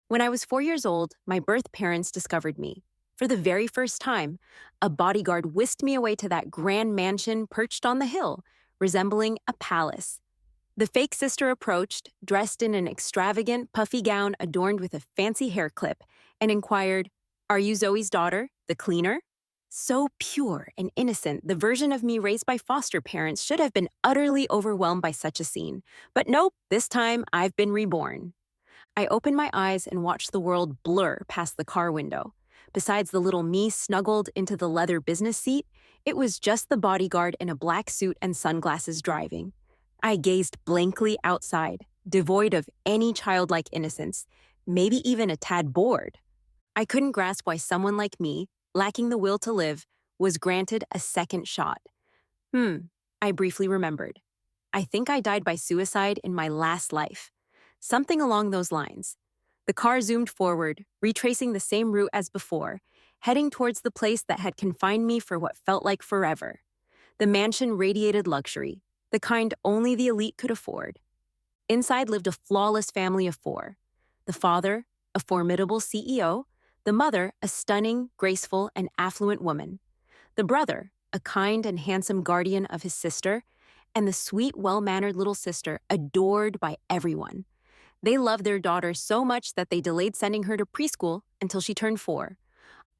When I was 4 years old, my birth parents discovered me. For the very first time, a bodyguard whisked me away to that grand mansion perched on the hill, resembling a palace. The fake sister approached, dressed in an extravagant, puffy gown adorned with a fancy hair clip, and inquired, "Are you Zoe's daughter, the cleaner?" So pure and innocent, the version of me raised by foster parents should have been utterly overwhelmed by such a scene. But nope, this time I've been reborn. I opened my eyes and watched the world blur past the car window. Besides the little me snuggled into the leather business seat, it was just the bodyguard in a black suit and sunglasses driving. I gazed blankly outside, devoid of any childlike innocence, maybe even a tad bored. I couldn't grasp why someone like me, lacking the will to live, was granted a second shot. I briefly remembered. I think I died by suicide in my last life. Something along those lines. The car zoomed forward, retracing the same route as before, heading towards the place that had confined me for what felt like forever. The mansion radiated luxury, the kind only the elite could afford. Inside lived a flawless family of four. The father, a formidable CEO, the mother, a stunning, graceful, and affluent woman, the brother, a kind and handsome guardian of his sister, and the sweet, well-mannered little sister adored by everyone. They loved their daughter so much that they delayed sending her to preschool until she turned 4.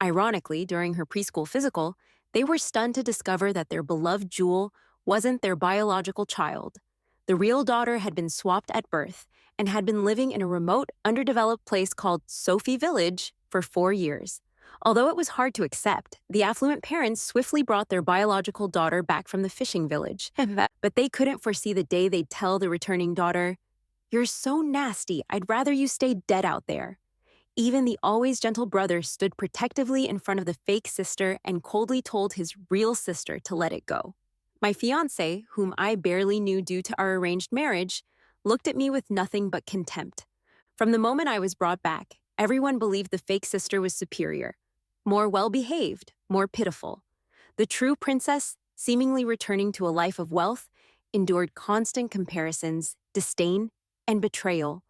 Ironically, during her preschool physical, they were stunned to discover that their beloved Jewel wasn't their biological child. The real daughter had been swapped at birth and had been living in a remote, underdeveloped place called Sophie Village for 4 years. Although it was hard to accept, the affluent parents swiftly brought their biological daughter back from the fishing village. But they couldn't foresee the day they'd tell the returning daughter, "You're so nasty, I'd rather you stay dead out there." Even the always gentle brother stood protectively in front of the fake sister and coldly told his real sister to let it go. My fiancé, whom I barely knew due to our arranged marriage, looked at me with nothing but contempt. From the moment I was brought back, everyone believed the fake sister was superior, more well-behaved, more pitiful. The true princess, seemingly returning to a life of wealth, endured constant comparisons, disdain, and betrayal.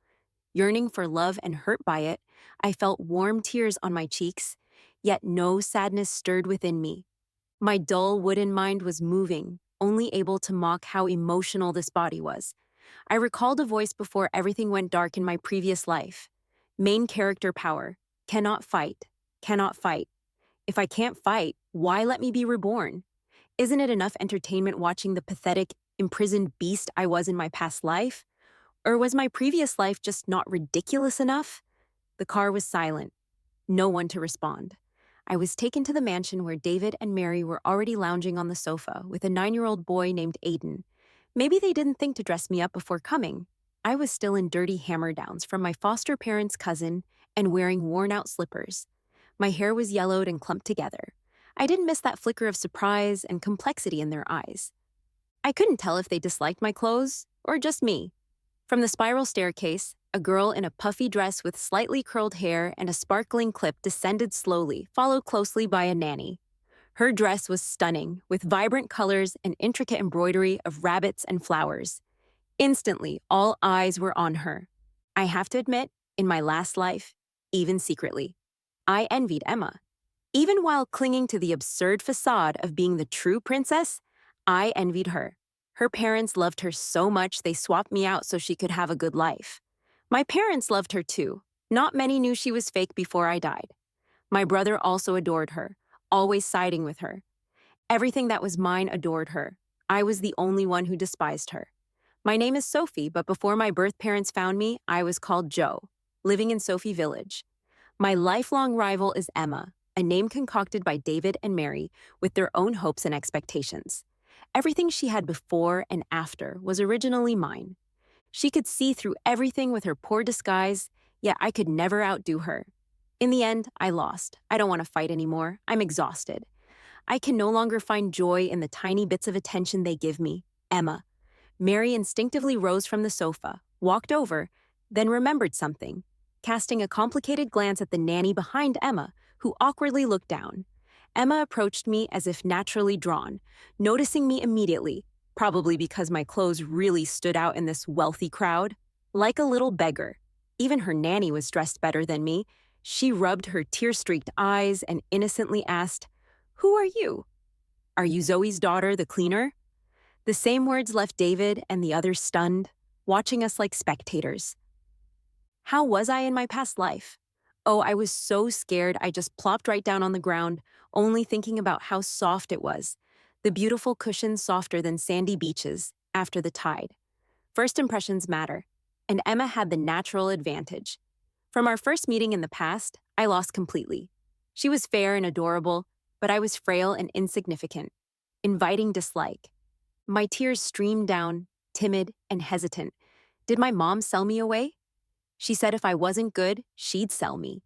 Yearning for love and hurt by it, I felt warm tears on my cheeks, yet no sadness stirred within me. My dull wooden mind was moving, only able to mock how emotional this body was. I recalled a voice before everything went dark in my previous life. Main character power. Cannot fight. Cannot fight. If I can't fight, why let me be reborn? Isn't it enough entertainment watching the pathetic, imprisoned beast I was in my past life? Or was my previous life just not ridiculous enough? The car was silent. No one to respond. I was taken to the mansion where David and Mary were already lounging on the sofa with a 9-year-old boy named Aiden. Maybe they didn't think to dress me up before coming. I was still in dirty hammer-downs from my foster parents' cousin and wearing worn-out slippers. My hair was yellowed and clumped together. I didn't miss that flicker of surprise and complexity in their eyes. I couldn't tell if they disliked my clothes or just me. From the spiral staircase, a girl in a puffy dress with slightly curled hair and a sparkling clip descended slowly, followed closely by a nanny. Her dress was stunning, with vibrant colors and intricate embroidery of rabbits and flowers. Instantly, all eyes were on her. I have to admit, in my last life, even secretly, I envied Emma. Even while clinging to the absurd facade of being the true princess, I envied her. Her parents loved her so much they swapped me out so she could have a good life. My parents loved her too. Not many knew she was fake before I died. My brother also adored her, always siding with her. Everything that was mine adored her. I was the only one who despised her. My name is Sophie, but before my birth parents found me, I was called Jo, living in Sophie Village. My lifelong rival is Emma, a name concocted by David and Mary with their own hopes and expectations. Everything she had before and after was originally mine. She could see through everything with her poor disguise, yet I could never outdo her. In the end, I lost. I don't want to fight anymore. I'm exhausted. I can no longer find joy in the tiny bits of attention they give me. Emma. Mary instinctively rose from the sofa, walked over, then remembered something, casting a complicated glance at the nanny behind Emma, who awkwardly looked down. Emma approached me as if naturally drawn, noticing me immediately, probably because my clothes really stood out in this wealthy crowd. Like a little beggar. Even her nanny was dressed better than me. She rubbed her tear-streaked eyes and innocently asked, "Who are you? Are you Zoe's daughter, the cleaner?" The same words left David and the others stunned, watching us like spectators. How was I in my past life? Oh, I was so scared I just plopped right down on the ground, only thinking about how soft it was. The beautiful cushion softer than sandy beaches after the tide. First impressions matter, and Emma had the natural advantage. From our first meeting in the past, I lost completely. She was fair and adorable, but I was frail and insignificant, inviting dislike. My tears streamed down, timid and hesitant. Did my mom sell me away? She said if I wasn't good, she'd sell me.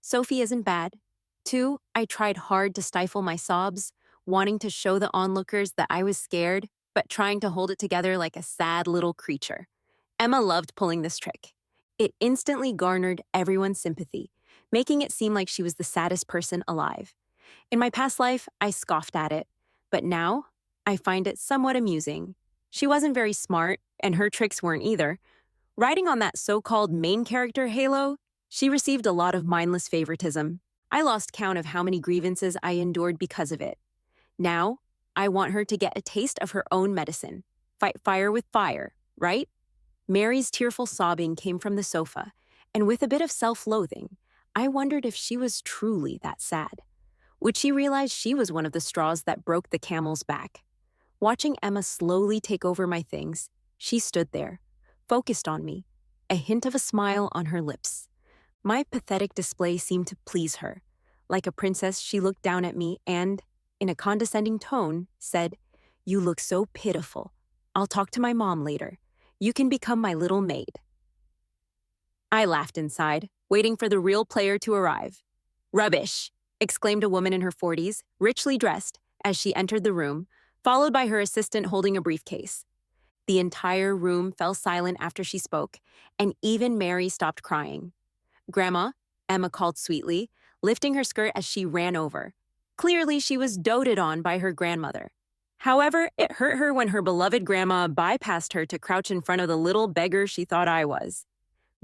Sophie isn't bad. 2, I tried hard to stifle my sobs, wanting to show the onlookers that I was scared, but trying to hold it together like a sad little creature. Emma loved pulling this trick. It instantly garnered everyone's sympathy, making it seem like she was the saddest person alive. In my past life, I scoffed at it, but now I find it somewhat amusing. She wasn't very smart, and her tricks weren't either. Riding on that so-called main character halo, she received a lot of mindless favoritism. I lost count of how many grievances I endured because of it. Now, I want her to get a taste of her own medicine. Fight fire with fire, right? Mary's tearful sobbing came from the sofa, and with a bit of self-loathing, I wondered if she was truly that sad. Would she realize she was one of the straws that broke the camel's back? Watching Emma slowly take over my things, she stood there, focused on me, a hint of a smile on her lips. My pathetic display seemed to please her. Like a princess, she looked down at me and, in a condescending tone, said, "You look so pitiful. I'll talk to my mom later. You can become my little maid." I laughed inside, waiting for the real player to arrive. "Rubbish!" exclaimed a woman in her 40s, richly dressed, as she entered the room, followed by her assistant holding a briefcase. The entire room fell silent after she spoke, and even Mary stopped crying. "Grandma," Emma called sweetly, lifting her skirt as she ran over. Clearly, she was doted on by her grandmother. However, it hurt her when her beloved grandma bypassed her to crouch in front of the little beggar she thought I was.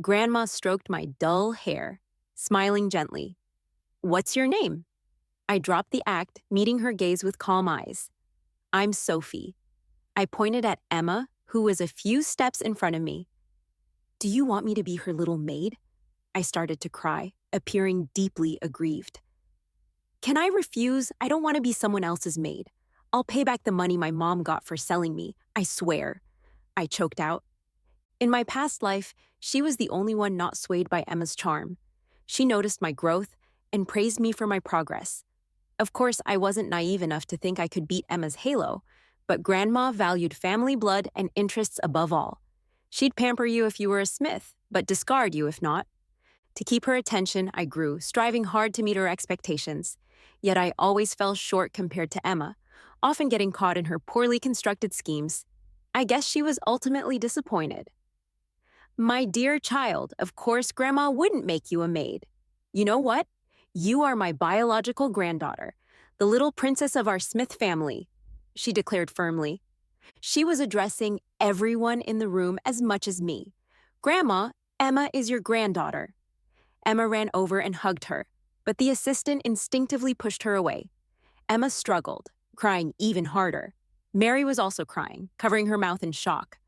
Grandma stroked my dull hair, smiling gently. "What's your name?" I dropped the act, meeting her gaze with calm eyes. "I'm Sophie." I pointed at Emma, who was a few steps in front of me. "Do you want me to be her little maid?" I started to cry, appearing deeply aggrieved. "Can I refuse? I don't want to be someone else's maid. I'll pay back the money my mom got for selling me, I swear," I choked out. In my past life, she was the only one not swayed by Emma's charm. She noticed my growth and praised me for my progress. Of course, I wasn't naive enough to think I could beat Emma's halo, but Grandma valued family blood and interests above all. She'd pamper you if you were a Smith, but discard you if not. To keep her attention, I grew, striving hard to meet her expectations. Yet I always fell short compared to Emma, often getting caught in her poorly constructed schemes. I guess she was ultimately disappointed. "My dear child, of course Grandma wouldn't make you a maid. You know what? You are my biological granddaughter, the little princess of our Smith family," she declared firmly. She was addressing everyone in the room as much as me. "Grandma, Emma is your granddaughter." Emma ran over and hugged her, but the assistant instinctively pushed her away. Emma struggled, crying even harder. Mary was also crying, covering her mouth in shock.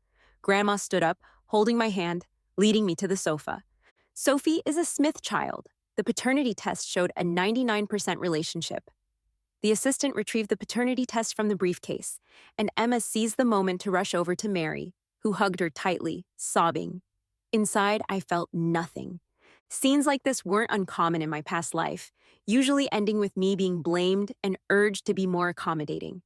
Grandma stood up, holding my hand, leading me to the sofa. "Sophie is a Smith child. The paternity test showed a 99% relationship." The assistant retrieved the paternity test from the briefcase, and Emma seized the moment to rush over to Mary, who hugged her tightly, sobbing. Inside, I felt nothing. Scenes like this weren't uncommon in my past life, usually ending with me being blamed and urged to be more accommodating.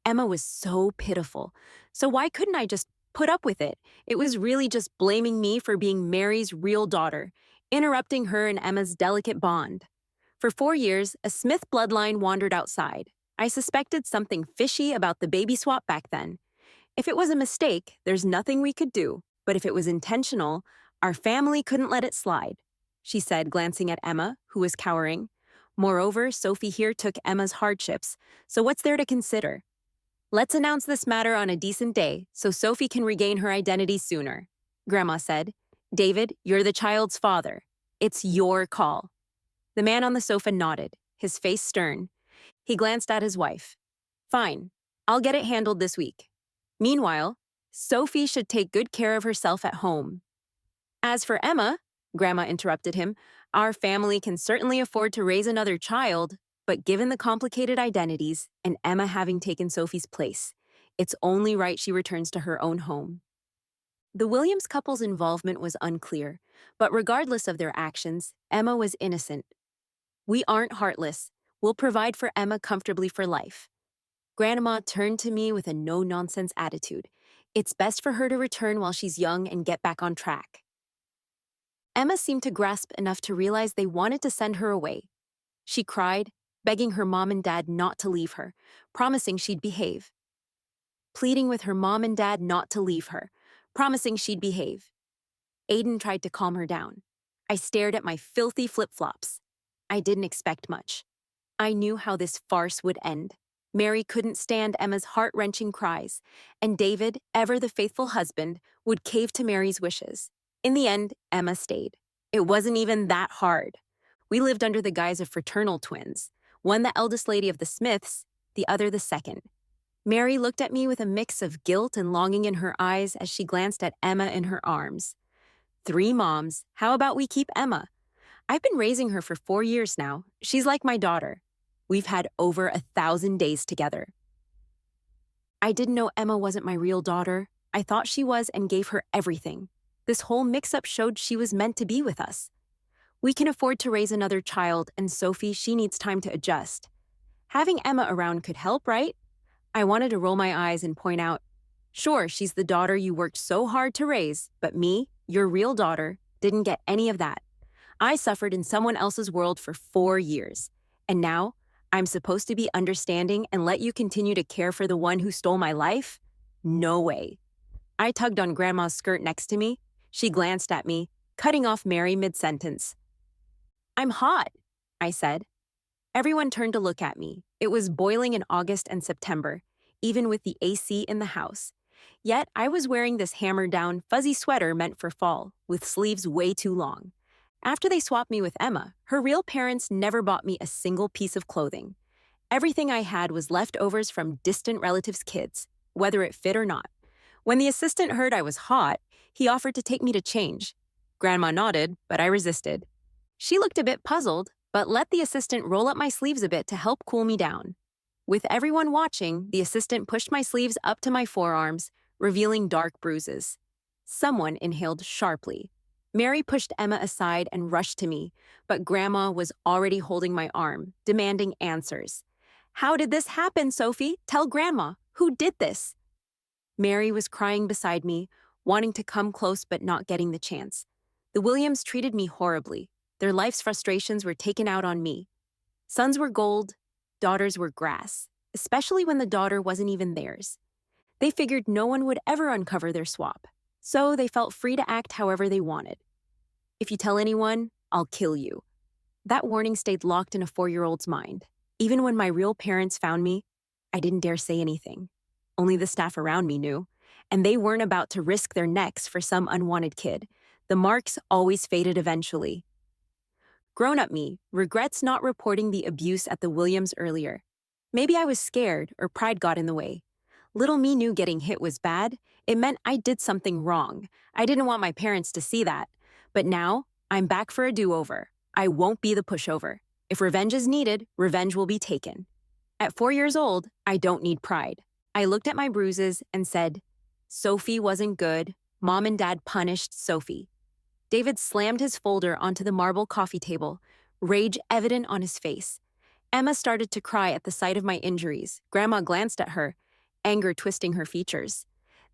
Emma was so pitiful, so why couldn't I just put up with it? It was really just blaming me for being Mary's real daughter, interrupting her and Emma's delicate bond. For 4 years, a Smith bloodline wandered outside. I suspected something fishy about the baby swap back then. If it was a mistake, there's nothing we could do, but if it was intentional, our family couldn't let it slide, she said, glancing at Emma, who was cowering. Moreover, Sophie here took Emma's hardships, so what's there to consider? "Let's announce this matter on a decent day so Sophie can regain her identity sooner," Grandma said, David, you're the child's father. It's your call. The man on the sofa nodded, his face stern. He glanced at his wife. Fine, I'll get it handled this week. Meanwhile, Sophie should take good care of herself at home. As for Emma, Grandma interrupted him, our family can certainly afford to raise another child, but given the complicated identities and Emma having taken Sophie's place, it's only right she returns to her own home. The Williams couple's involvement was unclear, but regardless of their actions, Emma was innocent. We aren't heartless. We'll provide for Emma comfortably for life. Grandma turned to me with a no-nonsense attitude. It's best for her to return while she's young and get back on track. Emma seemed to grasp enough to realize they wanted to send her away. She cried, begging her mom and dad not to leave her, promising she'd behave. Pleading with her mom and dad not to leave her, promising she'd behave. Aiden tried to calm her down. I stared at my filthy flip-flops. I didn't expect much. I knew how this farce would end. Mary couldn't stand Emma's heart-wrenching cries, and David, ever the faithful husband, would cave to Mary's wishes. In the end, Emma stayed. It wasn't even that hard. We lived under the guise of fraternal twins, one the eldest lady of the Smiths, the other the second. Mary looked at me with a mix of guilt and longing in her eyes as she glanced at Emma in her arms. 3 moms, how about we keep Emma? I've been raising her for 4 years now. She's like my daughter. We've had over 1,000 days together. I didn't know Emma wasn't my real daughter. I thought she was and gave her everything. This whole mix-up showed she was meant to be with us. We can afford to raise another child, and Sophie, she needs time to adjust. Having Emma around could help, right? I wanted to roll my eyes and point out, sure, she's the daughter you worked so hard to raise, but me, your real daughter, didn't get any of that. I suffered in someone else's world for 4 years, and now I'm supposed to be understanding and let you continue to care for the one who stole my life? No way. I tugged on Grandma's skirt next to me. She glanced at me, cutting off Mary mid-sentence. I'm hot, I said. Everyone turned to look at me. It was boiling in August and September, even with the AC in the house. Yet I was wearing this hammered-down, fuzzy sweater meant for fall, with sleeves way too long. After they swapped me with Emma, her real parents never bought me a single piece of clothing. Everything I had was leftovers from distant relatives' kids, whether it fit or not. When the assistant heard I was hot, he offered to take me to change. Grandma nodded, but I resisted. She looked a bit puzzled, but let the assistant roll up my sleeves a bit to help cool me down. With everyone watching, the assistant pushed my sleeves up to my forearms, revealing dark bruises. Someone inhaled sharply. Mary pushed Emma aside and rushed to me, but Grandma was already holding my arm, demanding answers. How did this happen, Sophie? Tell Grandma. Who did this? Mary was crying beside me, wanting to come close but not getting the chance. The Williams treated me horribly. Their life's frustrations were taken out on me. Sons were gold, daughters were grass, especially when the daughter wasn't even theirs. They figured no one would ever uncover their swap, so they felt free to act however they wanted. If you tell anyone, I'll kill you. That warning stayed locked in a 4-year-old's mind. Even when my real parents found me, I didn't dare say anything. Only the staff around me knew, and they weren't about to risk their necks for some unwanted kid. The marks always faded eventually. Grown-up me regrets not reporting the abuse at the Williams earlier. Maybe I was scared or pride got in the way. Little me knew getting hit was bad. It meant I did something wrong. I didn't want my parents to see that. But now, I'm back for a do-over. I won't be the pushover. If revenge is needed, revenge will be taken. At 4 years old, I don't need pride. I looked at my bruises and said, Sophie wasn't good. Mom and Dad punished Sophie. David slammed his folder onto the marble coffee table, rage evident on his face. Emma started to cry at the sight of my injuries. Grandma glanced at her, anger twisting her features.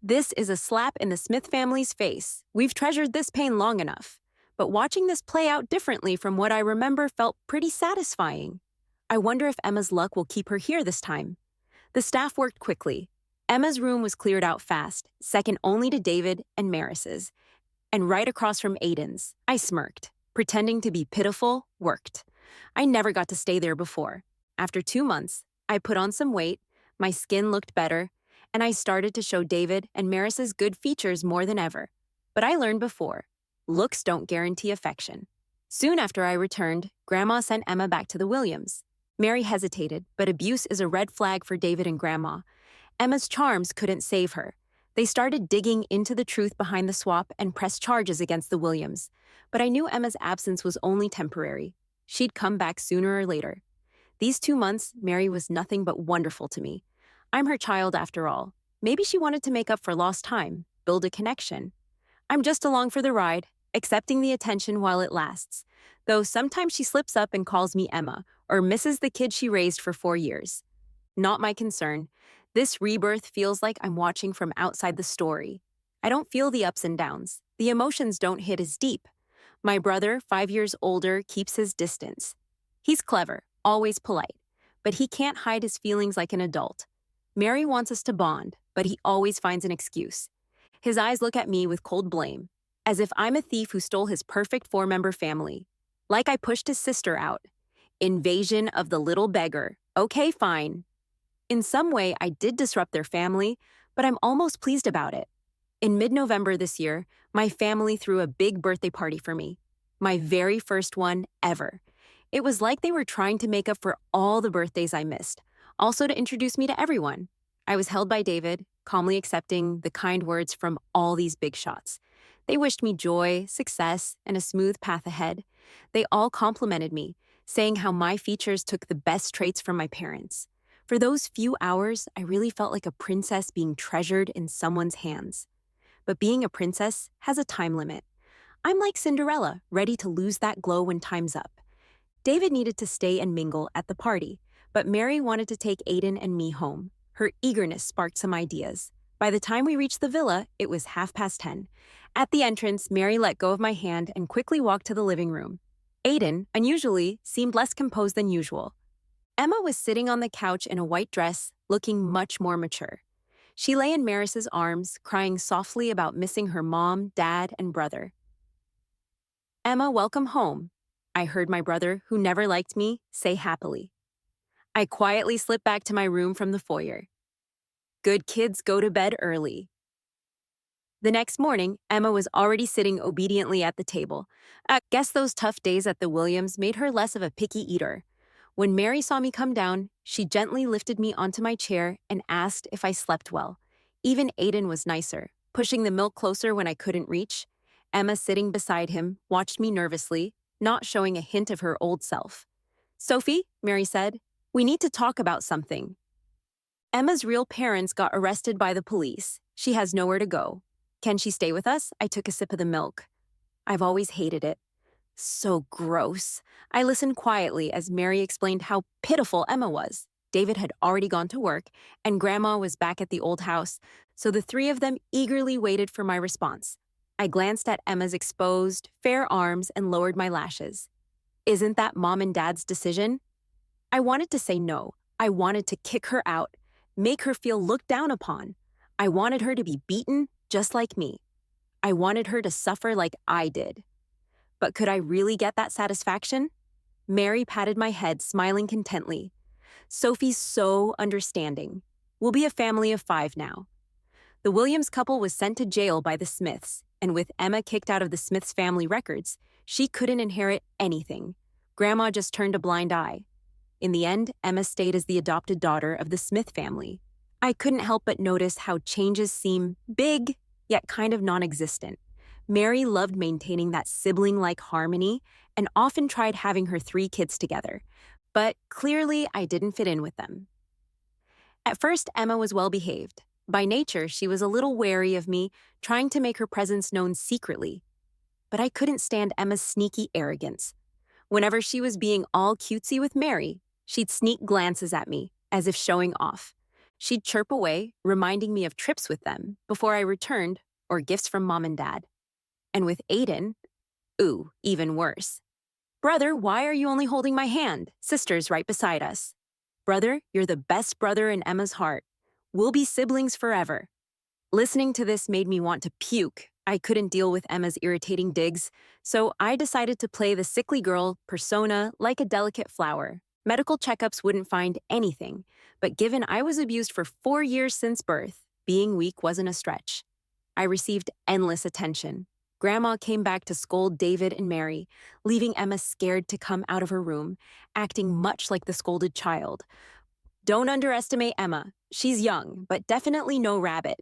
This is a slap in the Smith family's face. We've treasured this pain long enough. But watching this play out differently from what I remember felt pretty satisfying. I wonder if Emma's luck will keep her here this time. The staff worked quickly. Emma's room was cleared out fast, second only to David and Maris's. And right across from Aiden's, I smirked. Pretending to be pitiful worked. I never got to stay there before. After 2 months, I put on some weight, my skin looked better, and I started to show David and Maris's good features more than ever. But I learned before. looks don't guarantee affection. Soon after I returned, Grandma sent Emma back to the Williams. Mary hesitated, but abuse is a red flag for David and Grandma. Emma's charms couldn't save her. They started digging into the truth behind the swap and pressed charges against the Williams. But I knew Emma's absence was only temporary. She'd come back sooner or later. These 2 months, Mary was nothing but wonderful to me. I'm her child after all. Maybe she wanted to make up for lost time, build a connection. I'm just along for the ride, accepting the attention while it lasts. Though sometimes she slips up and calls me Emma, or misses the kid she raised for 4 years. Not my concern. This rebirth feels like I'm watching from outside the story. I don't feel the ups and downs. The emotions don't hit as deep. My brother, 5 years older, keeps his distance. He's clever, always polite, but he can't hide his feelings like an adult. Mary wants us to bond, but he always finds an excuse. His eyes look at me with cold blame, as if I'm a thief who stole his perfect 4-member family. Like I pushed his sister out. Invasion of the little beggar. Okay, fine. In some way, I did disrupt their family, but I'm almost pleased about it. In mid-November this year, my family threw a big birthday party for me. My very first one ever. It was like they were trying to make up for all the birthdays I missed, also to introduce me to everyone. I was held by David, calmly accepting the kind words from all these big shots. They wished me joy, success, and a smooth path ahead. They all complimented me, saying how my features took the best traits from my parents. For those few hours, I really felt like a princess being treasured in someone's hands. But being a princess has a time limit. I'm like Cinderella, ready to lose that glow when time's up. David needed to stay and mingle at the party, but Mary wanted to take Aiden and me home. Her eagerness sparked some ideas. By the time we reached the villa, it was 10:30. At the entrance, Mary let go of my hand and quickly walked to the living room. Aiden, unusually, seemed less composed than usual. Emma was sitting on the couch in a white dress, looking much more mature. She lay in Maris's arms, crying softly about missing her mom, dad, and brother. "Emma, welcome home," I heard my brother, who never liked me, say happily. I quietly slipped back to my room from the foyer. Good kids go to bed early. The next morning, Emma was already sitting obediently at the table. I guess those tough days at the Williams made her less of a picky eater. When Mary saw me come down, she gently lifted me onto my chair and asked if I slept well. Even Aiden was nicer, pushing the milk closer when I couldn't reach. Emma, sitting beside him, watched me nervously, not showing a hint of her old self. "Sophie," Mary said, "we need to talk about something." Emma's real parents got arrested by the police. She has nowhere to go. Can she stay with us? I took a sip of the milk. I've always hated it. So gross. I listened quietly as Mary explained how pitiful Emma was. David had already gone to work, and Grandma was back at the old house, so the three of them eagerly waited for my response. I glanced at Emma's exposed, fair arms and lowered my lashes. Isn't that Mom and Dad's decision? I wanted to say no. I wanted to kick her out, make her feel looked down upon. I wanted her to be beaten, just like me. I wanted her to suffer like I did. But could I really get that satisfaction? Mary patted my head, smiling contently. Sophie's so understanding. We'll be a family of 5 now. The Williams couple was sent to jail by the Smiths, and with Emma kicked out of the Smiths' family records, she couldn't inherit anything. Grandma just turned a blind eye. In the end, Emma stayed as the adopted daughter of the Smith family. I couldn't help but notice how changes seem big, yet kind of non-existent. Mary loved maintaining that sibling-like harmony and often tried having her 3 kids together, but clearly I didn't fit in with them. At first, Emma was well-behaved. By nature, she was a little wary of me, trying to make her presence known secretly. But I couldn't stand Emma's sneaky arrogance. Whenever she was being all cutesy with Mary, she'd sneak glances at me, as if showing off. She'd chirp away, reminding me of trips with them before I returned, or gifts from Mom and Dad. And with Aiden, ooh, even worse. "Brother, why are you only holding my hand? Sister's right beside us." "Brother, you're the best brother in Emma's heart. We'll be siblings forever." Listening to this made me want to puke. I couldn't deal with Emma's irritating digs, so I decided to play the sickly girl persona like a delicate flower. Medical checkups wouldn't find anything, but given I was abused for 4 years since birth, being weak wasn't a stretch. I received endless attention. Grandma came back to scold David and Mary, leaving Emma scared to come out of her room, acting much like the scolded child. Don't underestimate Emma. She's young, but definitely no rabbit.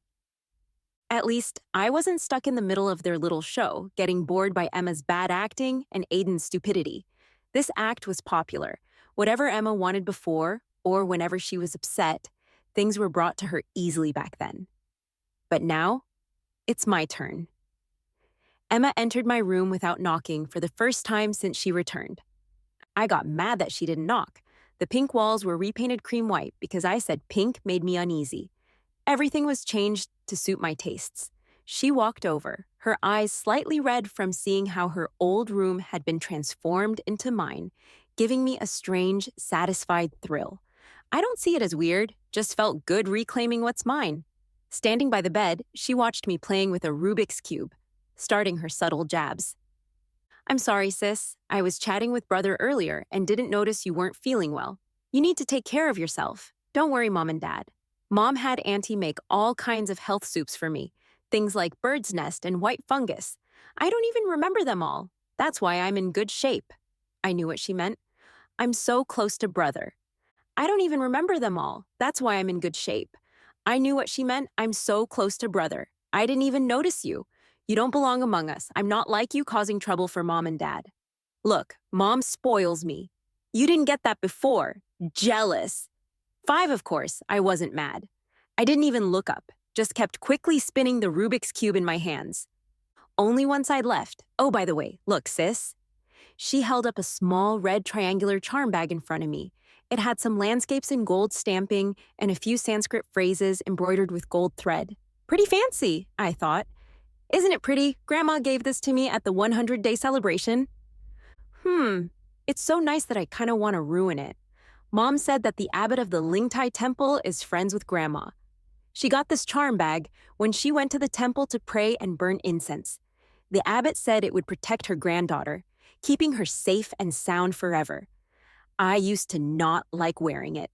At least, I wasn't stuck in the middle of their little show, getting bored by Emma's bad acting and Aiden's stupidity. This act was popular. Whatever Emma wanted before, or whenever she was upset, things were brought to her easily back then. But now, it's my turn. Emma entered my room without knocking for the first time since she returned. I got mad that she didn't knock. The pink walls were repainted cream white because I said pink made me uneasy. Everything was changed to suit my tastes. She walked over, her eyes slightly red from seeing how her old room had been transformed into mine, giving me a strange, satisfied thrill. I don't see it as weird, just felt good reclaiming what's mine. Standing by the bed, she watched me playing with a Rubik's Cube, starting her subtle jabs. I'm sorry, sis. I was chatting with brother earlier and didn't notice you weren't feeling well. You need to take care of yourself. Don't worry, Mom and Dad. Mom had Auntie make all kinds of health soups for me, things like bird's nest and white fungus. I don't even remember them all. That's why I'm in good shape. I knew what she meant. I'm so close to brother. I don't even remember them all. That's why I'm in good shape. I knew what she meant. I'm so close to brother. I didn't even notice you. You don't belong among us. I'm not like you causing trouble for Mom and Dad. Look, Mom spoils me. You didn't get that before. Jealous. 5, of course, I wasn't mad. I didn't even look up, just kept quickly spinning the Rubik's Cube in my hands. Only one side left. Oh, by the way, look, sis. She held up a small red triangular charm bag in front of me. It had some landscapes in gold stamping and a few Sanskrit phrases embroidered with gold thread. Pretty fancy, I thought. Isn't it pretty? Grandma gave this to me at the 100-day celebration. It's so nice that I kind of want to ruin it. Mom said that the abbot of the Lingtai temple is friends with Grandma. She got this charm bag when she went to the temple to pray and burn incense. The abbot said it would protect her granddaughter, keeping her safe and sound forever. I used to not like wearing it.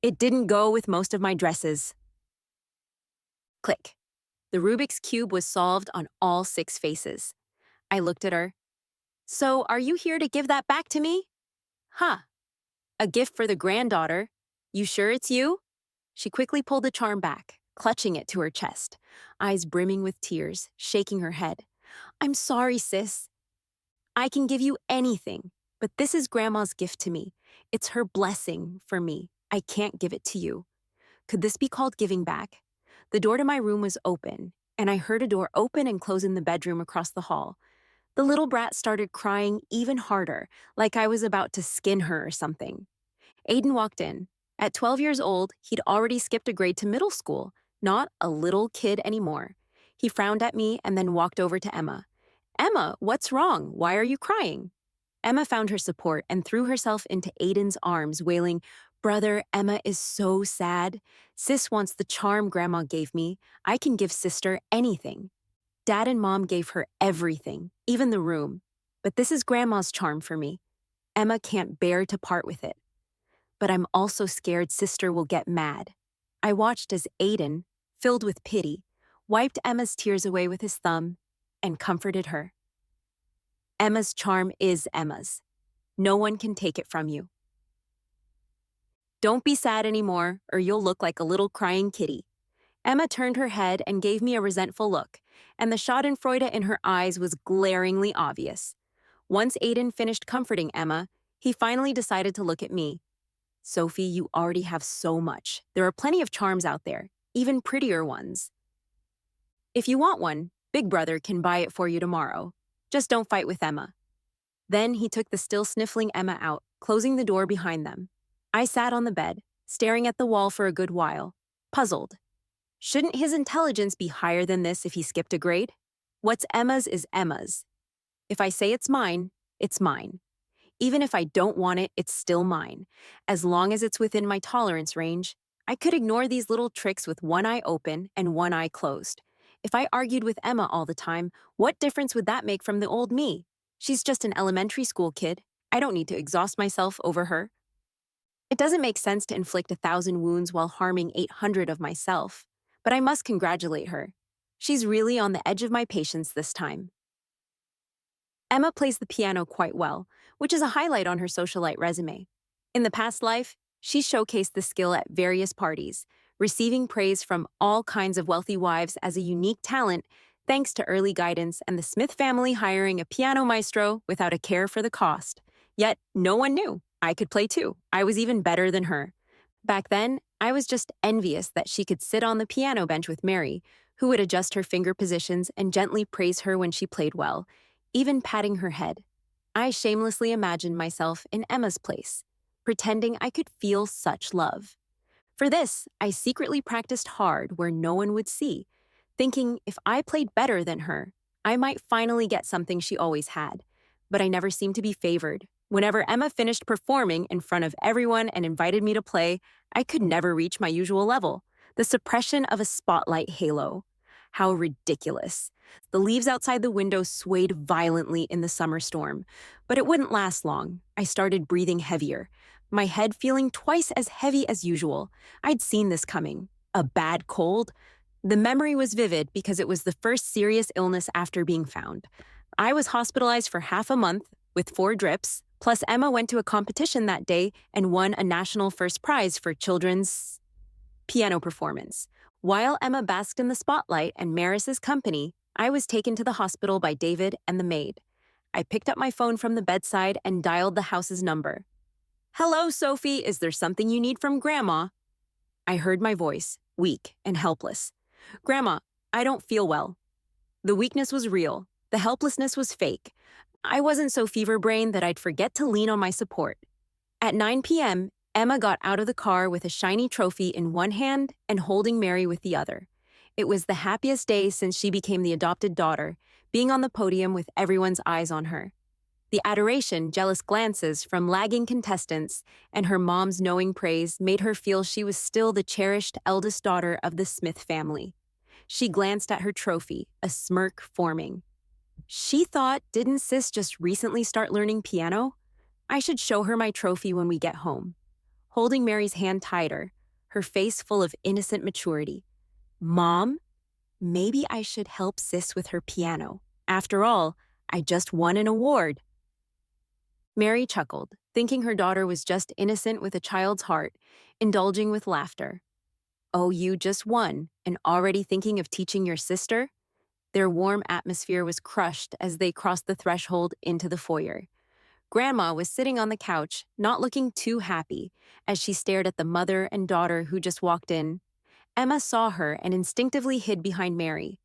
It didn't go with most of my dresses. Click. The Rubik's Cube was solved on all 6 faces. I looked at her. So, are you here to give that back to me? Huh. A gift for the granddaughter. You sure it's you? She quickly pulled the charm back, clutching it to her chest, eyes brimming with tears, shaking her head. I'm sorry, sis. I can give you anything, but this is Grandma's gift to me. It's her blessing for me. I can't give it to you. Could this be called giving back? The door to my room was open, and I heard a door open and close in the bedroom across the hall. The little brat started crying even harder, like I was about to skin her or something. Aiden walked in. At 12 years old, he'd already skipped a grade to middle school, not a little kid anymore. He frowned at me and then walked over to Emma. Emma, what's wrong? Why are you crying? Emma found her support and threw herself into Aiden's arms, wailing, Brother, Emma is so sad. Sis wants the charm Grandma gave me. I can give sister anything. Dad and Mom gave her everything, even the room. But this is Grandma's charm for me. Emma can't bear to part with it. But I'm also scared sister will get mad. I watched as Aiden, filled with pity, wiped Emma's tears away with his thumb and comforted her. Emma's charm is Emma's. No one can take it from you. Don't be sad anymore, or you'll look like a little crying kitty. Emma turned her head and gave me a resentful look, and the schadenfreude in her eyes was glaringly obvious. Once Aiden finished comforting Emma, he finally decided to look at me. Sophie, you already have so much. There are plenty of charms out there, even prettier ones. If you want one, Big Brother can buy it for you tomorrow. Just don't fight with Emma. Then he took the still sniffling Emma out, closing the door behind them. I sat on the bed, staring at the wall for a good while, puzzled. Shouldn't his intelligence be higher than this if he skipped a grade? What's Emma's is Emma's. If I say it's mine, it's mine. Even if I don't want it, it's still mine. As long as it's within my tolerance range, I could ignore these little tricks with one eye open and one eye closed. If I argued with Emma all the time, what difference would that make from the old me? She's just an elementary school kid. I don't need to exhaust myself over her. It doesn't make sense to inflict 1,000 wounds while harming 800 of myself. But I must congratulate her. She's really on the edge of my patience this time. Emma plays the piano quite well, which is a highlight on her socialite resume. In the past life, she showcased the skill at various parties, receiving praise from all kinds of wealthy wives as a unique talent thanks to early guidance and the Smith family hiring a piano maestro without a care for the cost. Yet, no one knew. I could play too. I was even better than her. Back then, I was just envious that she could sit on the piano bench with Mary, who would adjust her finger positions and gently praise her when she played well, even patting her head. I shamelessly imagined myself in Emma's place, pretending I could feel such love. For this, I secretly practiced hard where no one would see, thinking if I played better than her, I might finally get something she always had. But I never seemed to be favored. Whenever Emma finished performing in front of everyone and invited me to play, I could never reach my usual level. The suppression of a spotlight halo. How ridiculous. The leaves outside the window swayed violently in the summer storm, but it wouldn't last long. I started breathing heavier, my head feeling twice as heavy as usual. I'd seen this coming. A bad cold? The memory was vivid because it was the first serious illness after being found. I was hospitalized for half a month with 4 drips, plus Emma went to a competition that day and won a national first prize for children's piano performance. While Emma basked in the spotlight and Maris's company, I was taken to the hospital by David and the maid. I picked up my phone from the bedside and dialed the house's number. "Hello, Sophie, is there something you need from Grandma?" I heard my voice, weak and helpless. "Grandma, I don't feel well." The weakness was real. The helplessness was fake. I wasn't so fever-brained that I'd forget to lean on my support. At 9 p.m., Emma got out of the car with a shiny trophy in one hand and holding Mary with the other. It was the happiest day since she became the adopted daughter, being on the podium with everyone's eyes on her. The adoration, jealous glances from lagging contestants, and her mom's knowing praise made her feel she was still the cherished eldest daughter of the Smith family. She glanced at her trophy, a smirk forming. She thought, didn't sis just recently start learning piano? I should show her my trophy when we get home. Holding Mary's hand tighter, her face full of innocent maturity. "Mom, maybe I should help sis with her piano. After all, I just won an award." Mary chuckled, thinking her daughter was just innocent with a child's heart, indulging with laughter. "Oh, you just won, and already thinking of teaching your sister?" Their warm atmosphere was crushed as they crossed the threshold into the foyer. Grandma was sitting on the couch, not looking too happy, as she stared at the mother and daughter who just walked in. Emma saw her and instinctively hid behind Mary.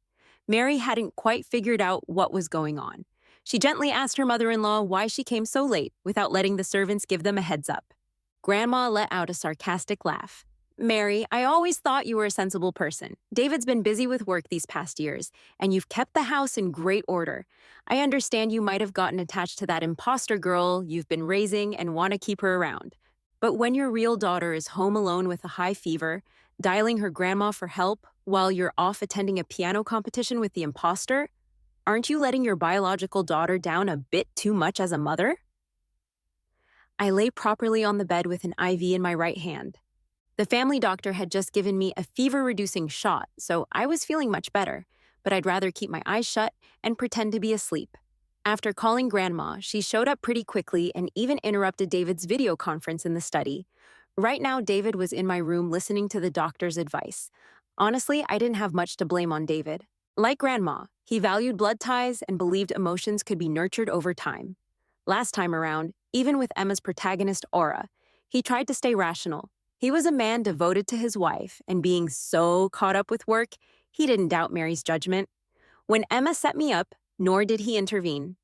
Mary hadn't quite figured out what was going on. She gently asked her mother-in-law why she came so late without letting the servants give them a heads up. Grandma let out a sarcastic laugh. "Mary, I always thought you were a sensible person. David's been busy with work these past years, and you've kept the house in great order. I understand you might have gotten attached to that imposter girl you've been raising and want to keep her around. But when your real daughter is home alone with a high fever, dialing her grandma for help while you're off attending a piano competition with the imposter, aren't you letting your biological daughter down a bit too much as a mother?" I lay properly on the bed with an IV in my right hand. The family doctor had just given me a fever-reducing shot, so I was feeling much better, but I'd rather keep my eyes shut and pretend to be asleep. After calling Grandma, she showed up pretty quickly and even interrupted David's video conference in the study. Right now, David was in my room listening to the doctor's advice. Honestly, I didn't have much to blame on David. Like Grandma, he valued blood ties and believed emotions could be nurtured over time. Last time around, even with Emma's protagonist aura, he tried to stay rational. He was a man devoted to his wife, and being so caught up with work, he didn't doubt Mary's judgment. When Emma set me up, nor did he intervene.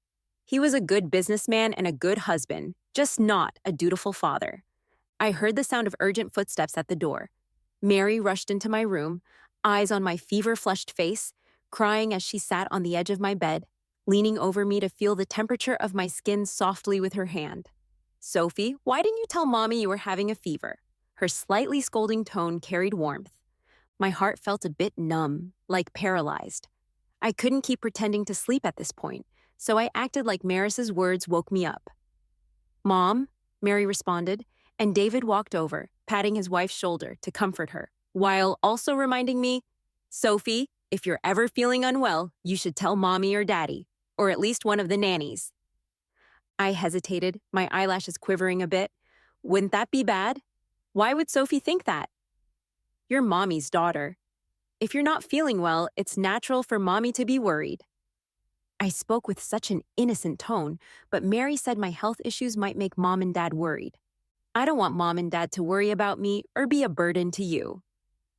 He was a good businessman and a good husband, just not a dutiful father. I heard the sound of urgent footsteps at the door. Mary rushed into my room, eyes on my fever-flushed face, crying as she sat on the edge of my bed, leaning over me to feel the temperature of my skin softly with her hand. "Sophie, why didn't you tell Mommy you were having a fever?" Her slightly scolding tone carried warmth. My heart felt a bit numb, like paralyzed. I couldn't keep pretending to sleep at this point, so I acted like Maris's words woke me up. "Mom," Mary responded, and David walked over, patting his wife's shoulder to comfort her, while also reminding me, "Sophie, if you're ever feeling unwell, you should tell Mommy or Daddy, or at least one of the nannies. I hesitated, my eyelashes quivering a bit. Wouldn't that be bad? Why would Sophie think that? You're mommy's daughter. If you're not feeling well, it's natural for mommy to be worried. I spoke with such an innocent tone, but Mary said my health issues might make mom and dad worried. I don't want mom and dad to worry about me or be a burden to you.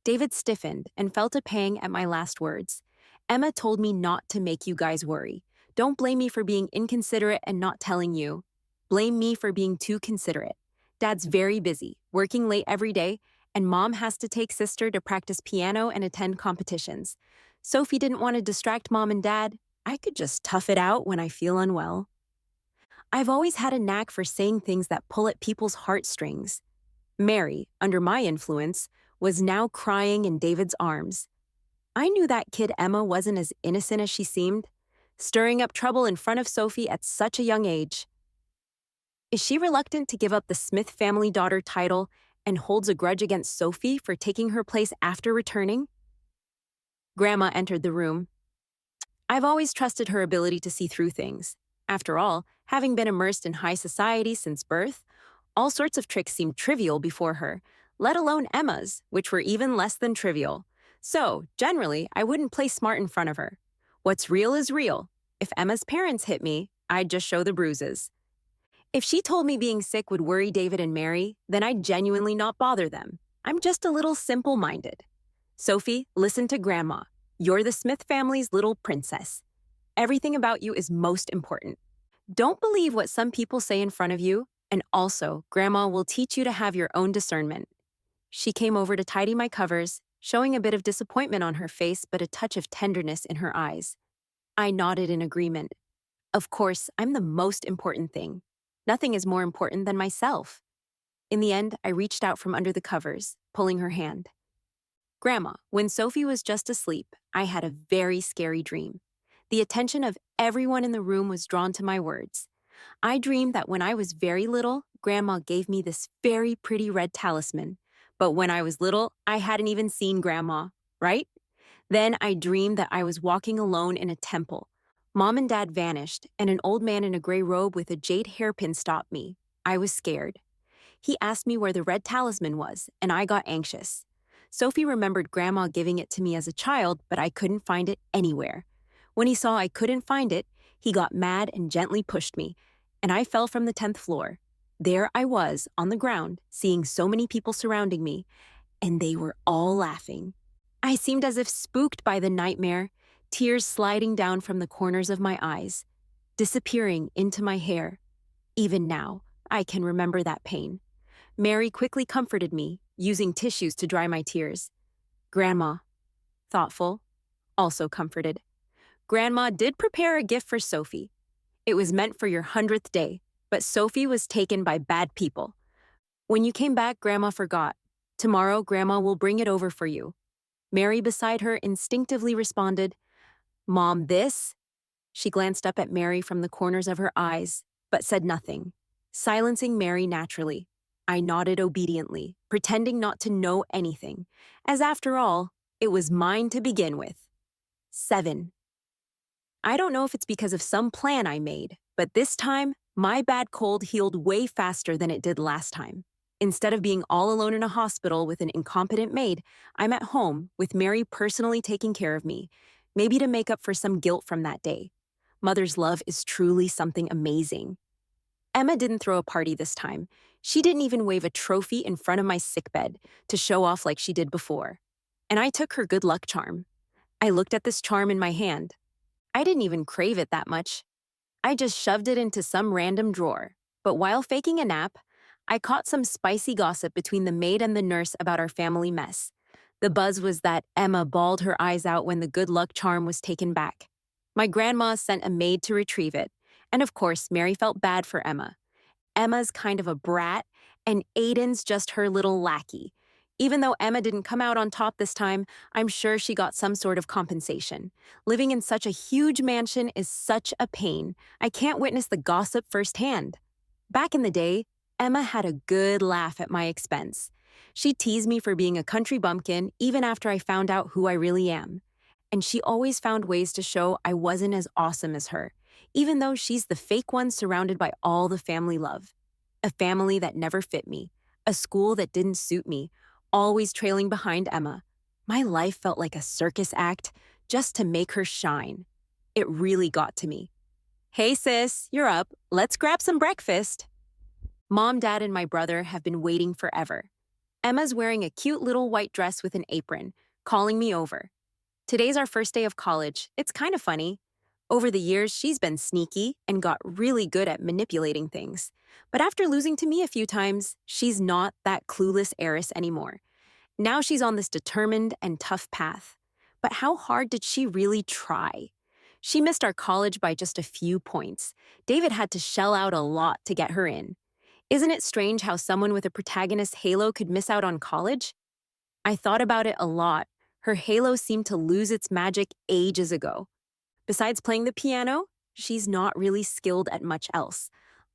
David stiffened and felt a pang at my last words. Emma told me not to make you guys worry. Don't blame me for being inconsiderate and not telling you. Blame me for being too considerate. Dad's very busy, working late every day, and mom has to take sister to practice piano and attend competitions. Sophie didn't want to distract mom and dad. I could just tough it out when I feel unwell. I've always had a knack for saying things that pull at people's heartstrings. Mary, under my influence, was now crying in David's arms. I knew that kid Emma wasn't as innocent as she seemed, stirring up trouble in front of Sophie at such a young age. Is she reluctant to give up the Smith family daughter title and holds a grudge against Sophie for taking her place after returning? Grandma entered the room. I've always trusted her ability to see through things. After all, having been immersed in high society since birth, all sorts of tricks seemed trivial before her, let alone Emma's, which were even less than trivial. So, generally, I wouldn't play smart in front of her. What's real is real. If Emma's parents hit me, I'd just show the bruises. If she told me being sick would worry David and Mary, then I'd genuinely not bother them. I'm just a little simple-minded. Sophie, listen to Grandma. You're the Smith family's little princess. Everything about you is most important. Don't believe what some people say in front of you, and also, Grandma will teach you to have your own discernment. She came over to tidy my covers, showing a bit of disappointment on her face but a touch of tenderness in her eyes. I nodded in agreement. Of course, I'm the most important thing. Nothing is more important than myself. In the end, I reached out from under the covers, pulling her hand. Grandma, when Sophie was just asleep, I had a very scary dream. The attention of everyone in the room was drawn to my words. I dreamed that when I was very little, Grandma gave me this very pretty red talisman. But when I was little, I hadn't even seen Grandma, right? Then I dreamed that I was walking alone in a temple. Mom and Dad vanished, and an old man in a gray robe with a jade hairpin stopped me. I was scared. He asked me where the red talisman was, and I got anxious. Sophie remembered Grandma giving it to me as a child, but I couldn't find it anywhere. When he saw I couldn't find it, he got mad and gently pushed me, and I fell from the 10th floor. There I was, on the ground, seeing so many people surrounding me, and they were all laughing. I seemed as if spooked by the nightmare, tears sliding down from the corners of my eyes, disappearing into my hair. Even now, I can remember that pain. Mary quickly comforted me, using tissues to dry my tears. Grandma, thoughtful, also comforted. Grandma did prepare a gift for Sophie. It was meant for your 100th day, but Sophie was taken by bad people. When you came back, Grandma forgot. Tomorrow, Grandma will bring it over for you. Mary beside her instinctively responded, Mom, this? She glanced up at Mary from the corners of her eyes, but said nothing, silencing Mary naturally. I nodded obediently, pretending not to know anything, as after all, it was mine to begin with. 7. I don't know if it's because of some plan I made, but this time, my bad cold healed way faster than it did last time. Instead of being all alone in a hospital with an incompetent maid, I'm at home with Mary personally taking care of me, maybe to make up for some guilt from that day. Mother's love is truly something amazing. Emma didn't throw a party this time. She didn't even wave a trophy in front of my sickbed to show off like she did before. And I took her good luck charm. I looked at this charm in my hand. I didn't even crave it that much. I just shoved it into some random drawer. But while faking a nap, I caught some spicy gossip between the maid and the nurse about our family mess. The buzz was that Emma bawled her eyes out when the good luck charm was taken back. My grandma sent a maid to retrieve it, and of course, Mary felt bad for Emma. Emma's kind of a brat, and Aiden's just her little lackey. Even though Emma didn't come out on top this time, I'm sure she got some sort of compensation. Living in such a huge mansion is such a pain. I can't witness the gossip firsthand. Back in the day, Emma had a good laugh at my expense. She teased me for being a country bumpkin even after I found out who I really am. And she always found ways to show I wasn't as awesome as her, even though she's the fake one surrounded by all the family love. A family that never fit me, a school that didn't suit me, always trailing behind Emma. My life felt like a circus act just to make her shine. It really got to me. Hey sis, you're up. Let's grab some breakfast. Mom, Dad, and my brother have been waiting forever. Emma's wearing a cute little white dress with an apron, calling me over. Today's our first day of college. It's kind of funny. Over the years, she's been sneaky and got really good at manipulating things. But after losing to me a few times, she's not that clueless heiress anymore. Now she's on this determined and tough path. But how hard did she really try? She missed our college by just a few points. David had to shell out a lot to get her in. Isn't it strange how someone with a protagonist halo could miss out on college? I thought about it a lot. Her halo seemed to lose its magic ages ago. Besides playing the piano, she's not really skilled at much else.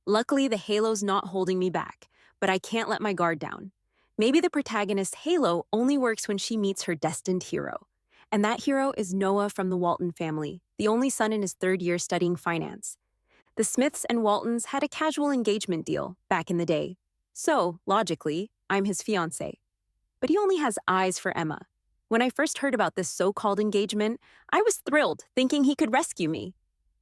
Luckily, the halo's not holding me back, but I can't let my guard down. Maybe the protagonist's halo only works when she meets her destined hero. And that hero is Noah from the Walton family, the only son in his third year studying finance. The Smiths and Waltons had a casual engagement deal back in the day. So, logically, I'm his fiancé. But he only has eyes for Emma. When I first heard about this so-called engagement, I was thrilled, thinking he could rescue me.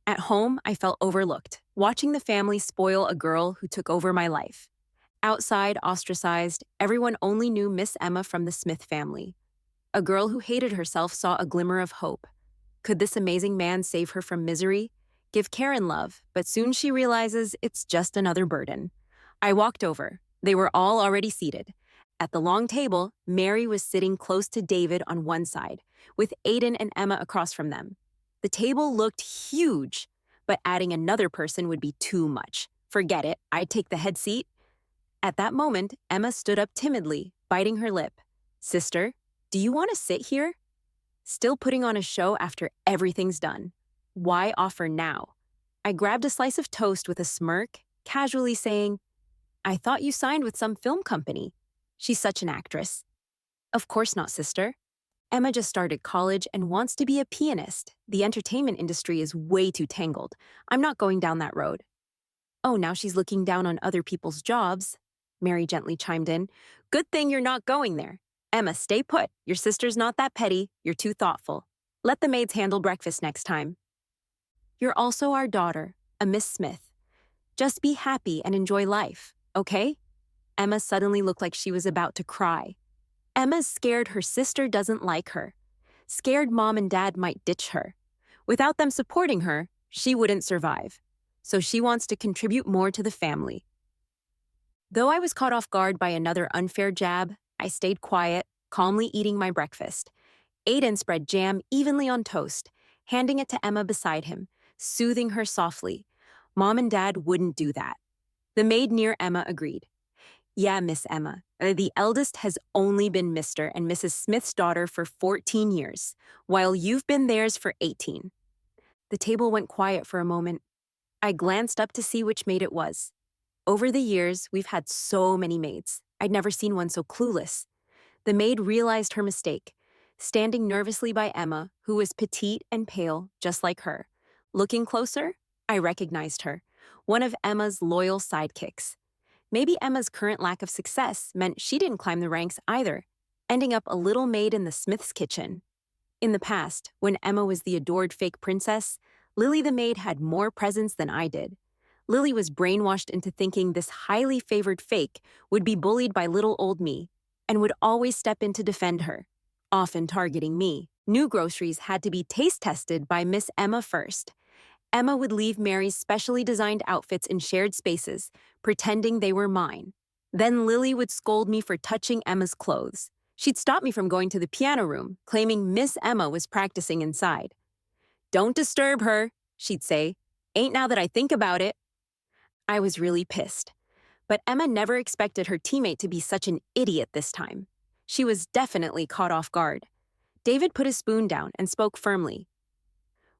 At home, I felt overlooked, watching the family spoil a girl who took over my life. Outside, ostracized, everyone only knew Miss Emma from the Smith family. A girl who hated herself saw a glimmer of hope. Could this amazing man save her from misery? Give care and love, but soon she realizes it's just another burden. I walked over. They were all already seated. At the long table, Mary was sitting close to David on one side, with Aiden and Emma across from them. The table looked huge, but adding another person would be too much. Forget it, I'd take the head seat. At that moment, Emma stood up timidly, biting her lip. Sister, do you want to sit here? Still putting on a show after everything's done. Why offer now? I grabbed a slice of toast with a smirk, casually saying, I thought you signed with some film company. She's such an actress. Of course not, sister. Emma just started college and wants to be a pianist. The entertainment industry is way too tangled. I'm not going down that road. Oh, now she's looking down on other people's jobs. Mary gently chimed in. Good thing you're not going there. Emma, stay put. Your sister's not that petty. You're too thoughtful. Let the maids handle breakfast next time. You're also our daughter, a Miss Smith. Just be happy and enjoy life, okay? Emma suddenly looked like she was about to cry. Emma's scared her sister doesn't like her. Scared Mom and Dad might ditch her. Without them supporting her, she wouldn't survive. So she wants to contribute more to the family. Though I was caught off guard by another unfair jab, I stayed quiet, calmly eating my breakfast. Aiden spread jam evenly on toast, handing it to Emma beside him, soothing her softly. Mom and Dad wouldn't do that. The maid near Emma agreed. Yeah, Miss Emma, the eldest has only been Mr. and Mrs. Smith's daughter for 14 years, while you've been theirs for 18. The table went quiet for a moment. I glanced up to see which maid it was. Over the years, we've had so many maids. I'd never seen one so clueless. The maid realized her mistake, standing nervously by Emma, who was petite and pale, just like her. Looking closer, I recognized her, one of Emma's loyal sidekicks. Maybe Emma's current lack of success meant she didn't climb the ranks either, ending up a little maid in the Smith's kitchen. In the past, when Emma was the adored fake princess, Lily the maid had more presence than I did. Lily was brainwashed into thinking this highly favored fake would be bullied by little old me and would always step in to defend her, often targeting me. New groceries had to be taste tested by Miss Emma first. Emma would leave Mary's specially designed outfits in shared spaces, pretending they were mine. Then Lily would scold me for touching Emma's clothes. She'd stop me from going to the piano room, claiming Miss Emma was practicing inside. Don't disturb her, she'd say. Ain't now that I think about it. I was really pissed. But Emma never expected her teammate to be such an idiot this time. She was definitely caught off guard. David put his spoon down and spoke firmly.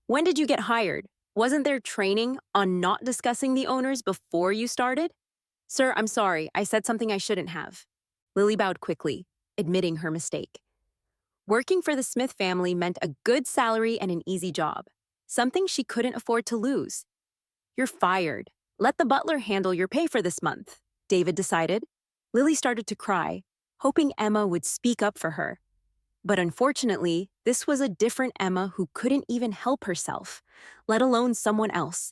When did you get hired? Wasn't there training on not discussing the owners before you started? Sir, I'm sorry, I said something I shouldn't have. Lily bowed quickly, admitting her mistake. Working for the Smith family meant a good salary and an easy job, something she couldn't afford to lose. You're fired. Let the butler handle your pay for this month, David decided. Lily started to cry, hoping Emma would speak up for her. But unfortunately, this was a different Emma who couldn't even help herself, let alone someone else.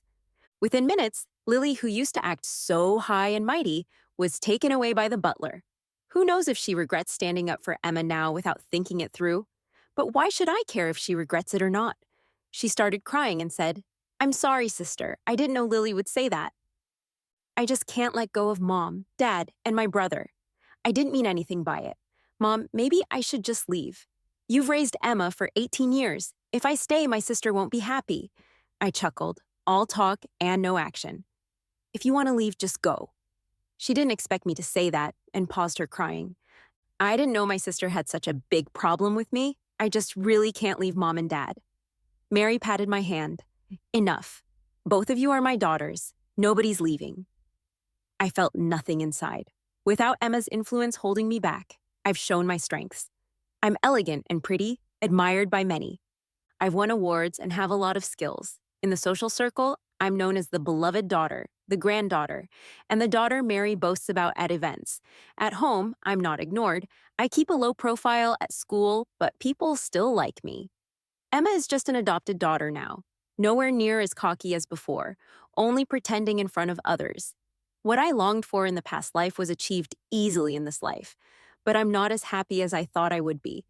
Within minutes, Lily, who used to act so high and mighty, was taken away by the butler. Who knows if she regrets standing up for Emma now without thinking it through? But why should I care if she regrets it or not? She started crying and said, "I'm sorry, sister. I didn't know Lily would say that. I just can't let go of Mom, Dad, and my brother. I didn't mean anything by it. Mom, maybe I should just leave. You've raised Emma for 18 years. If I stay, my sister won't be happy." I chuckled, all talk and no action. "If you want to leave, just go." She didn't expect me to say that and paused her crying. I didn't know my sister had such a big problem with me. I just really can't leave Mom and Dad. Mary patted my hand. "Enough. Both of you are my daughters. Nobody's leaving." I felt nothing inside. Without Emma's influence holding me back, I've shown my strengths. I'm elegant and pretty, admired by many. I've won awards and have a lot of skills. In the social circle, I'm known as the beloved daughter, the granddaughter, and the daughter Mary boasts about at events. At home, I'm not ignored. I keep a low profile at school, but people still like me. Emma is just an adopted daughter now, nowhere near as cocky as before, only pretending in front of others. What I longed for in the past life was achieved easily in this life, but I'm not as happy as I thought I would be.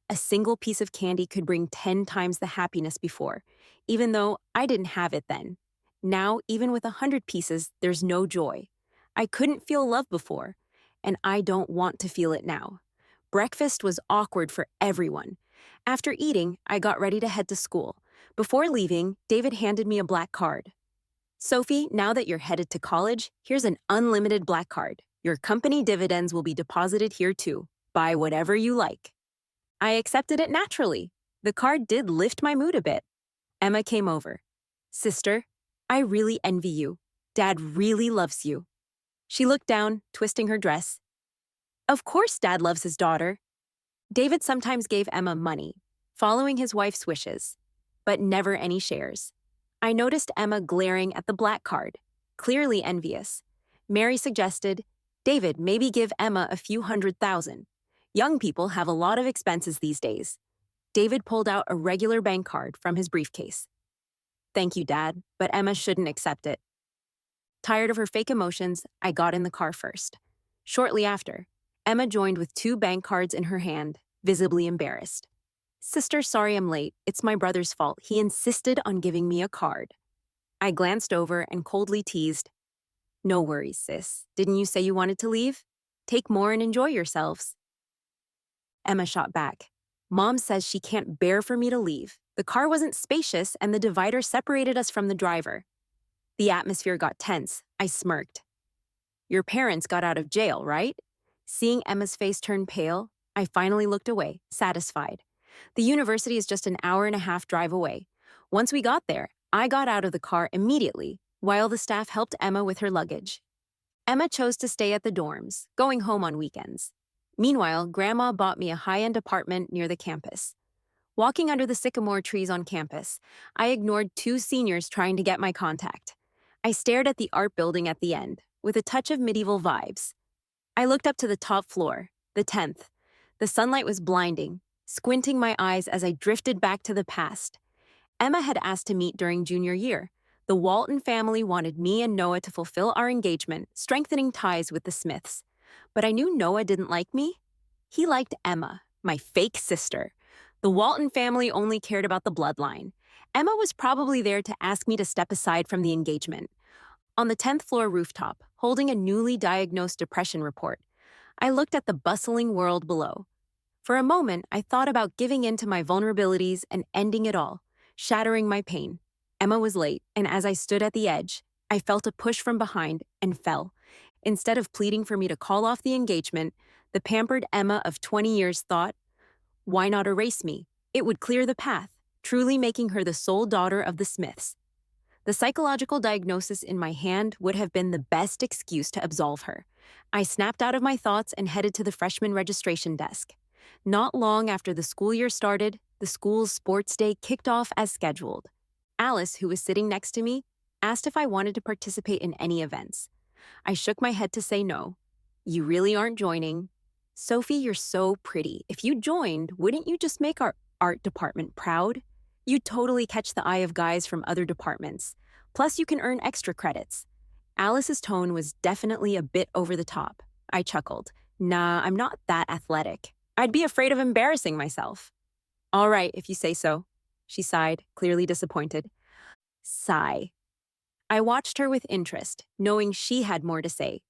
A single piece of candy could bring 10 times the happiness before, even though I didn't have it then. Now, even with 100 pieces, there's no joy. I couldn't feel love before, and I don't want to feel it now. Breakfast was awkward for everyone. After eating, I got ready to head to school. Before leaving, David handed me a black card. "Sophie, now that you're headed to college, here's an unlimited black card. Your company dividends will be deposited here too. Buy whatever you like." I accepted it naturally. The card did lift my mood a bit. Emma came over. "Sister, I really envy you. Dad really loves you." She looked down, twisting her dress. "Of course Dad loves his daughter." David sometimes gave Emma money, following his wife's wishes, but never any shares. I noticed Emma glaring at the black card, clearly envious. Mary suggested, "David, maybe give Emma a few $100,000. Young people have a lot of expenses these days." David pulled out a regular bank card from his briefcase. "Thank you, Dad, but Emma shouldn't accept it." Tired of her fake emotions, I got in the car first. Shortly after, Emma joined with 2 bank cards in her hand, visibly embarrassed. "Sister, sorry I'm late. It's my brother's fault. He insisted on giving me a card." I glanced over and coldly teased, "No worries, sis. Didn't you say you wanted to leave? Take more and enjoy yourselves." Emma shot back. "Mom says she can't bear for me to leave. The car wasn't spacious and the divider separated us from the driver." The atmosphere got tense. I smirked. "Your parents got out of jail, right?" Seeing Emma's face turn pale, I finally looked away, satisfied. The university is just an hour-and-a-half drive away. Once we got there, I got out of the car immediately, while the staff helped Emma with her luggage. Emma chose to stay at the dorms, going home on weekends. Meanwhile, Grandma bought me a high-end apartment near the campus. Walking under the sycamore trees on campus, I ignored 2 seniors trying to get my contact. I stared at the art building at the end, with a touch of medieval vibes. I looked up to the top floor, the 10th. The sunlight was blinding, squinting my eyes as I drifted back to the past. Emma had asked to meet during junior year. The Walton family wanted me and Noah to fulfill our engagement, strengthening ties with the Smiths. But I knew Noah didn't like me. He liked Emma, my fake sister. The Walton family only cared about the bloodline. Emma was probably there to ask me to step aside from the engagement. On the 10th floor rooftop, holding a newly diagnosed depression report, I looked at the bustling world below. For a moment, I thought about giving in to my vulnerabilities and ending it all, shattering my pain. Emma was late, and as I stood at the edge, I felt a push from behind and fell. Instead of pleading for me to call off the engagement, the pampered Emma of 20 years thought, why not erase me? It would clear the path, truly making her the sole daughter of the Smiths. The psychological diagnosis in my hand would have been the best excuse to absolve her. I snapped out of my thoughts and headed to the freshman registration desk. Not long after the school year started, the school's sports day kicked off as scheduled. Alice, who was sitting next to me, asked if I wanted to participate in any events. I shook my head to say no. You really aren't joining. Sophie, you're so pretty. If you joined, wouldn't you just make our art department proud? You'd totally catch the eye of guys from other departments. Plus, you can earn extra credits. Alice's tone was definitely a bit over the top. I chuckled. Nah, I'm not that athletic. I'd be afraid of embarrassing myself. All right, if you say so. She sighed, clearly disappointed. Sigh. I watched her with interest, knowing she had more to say.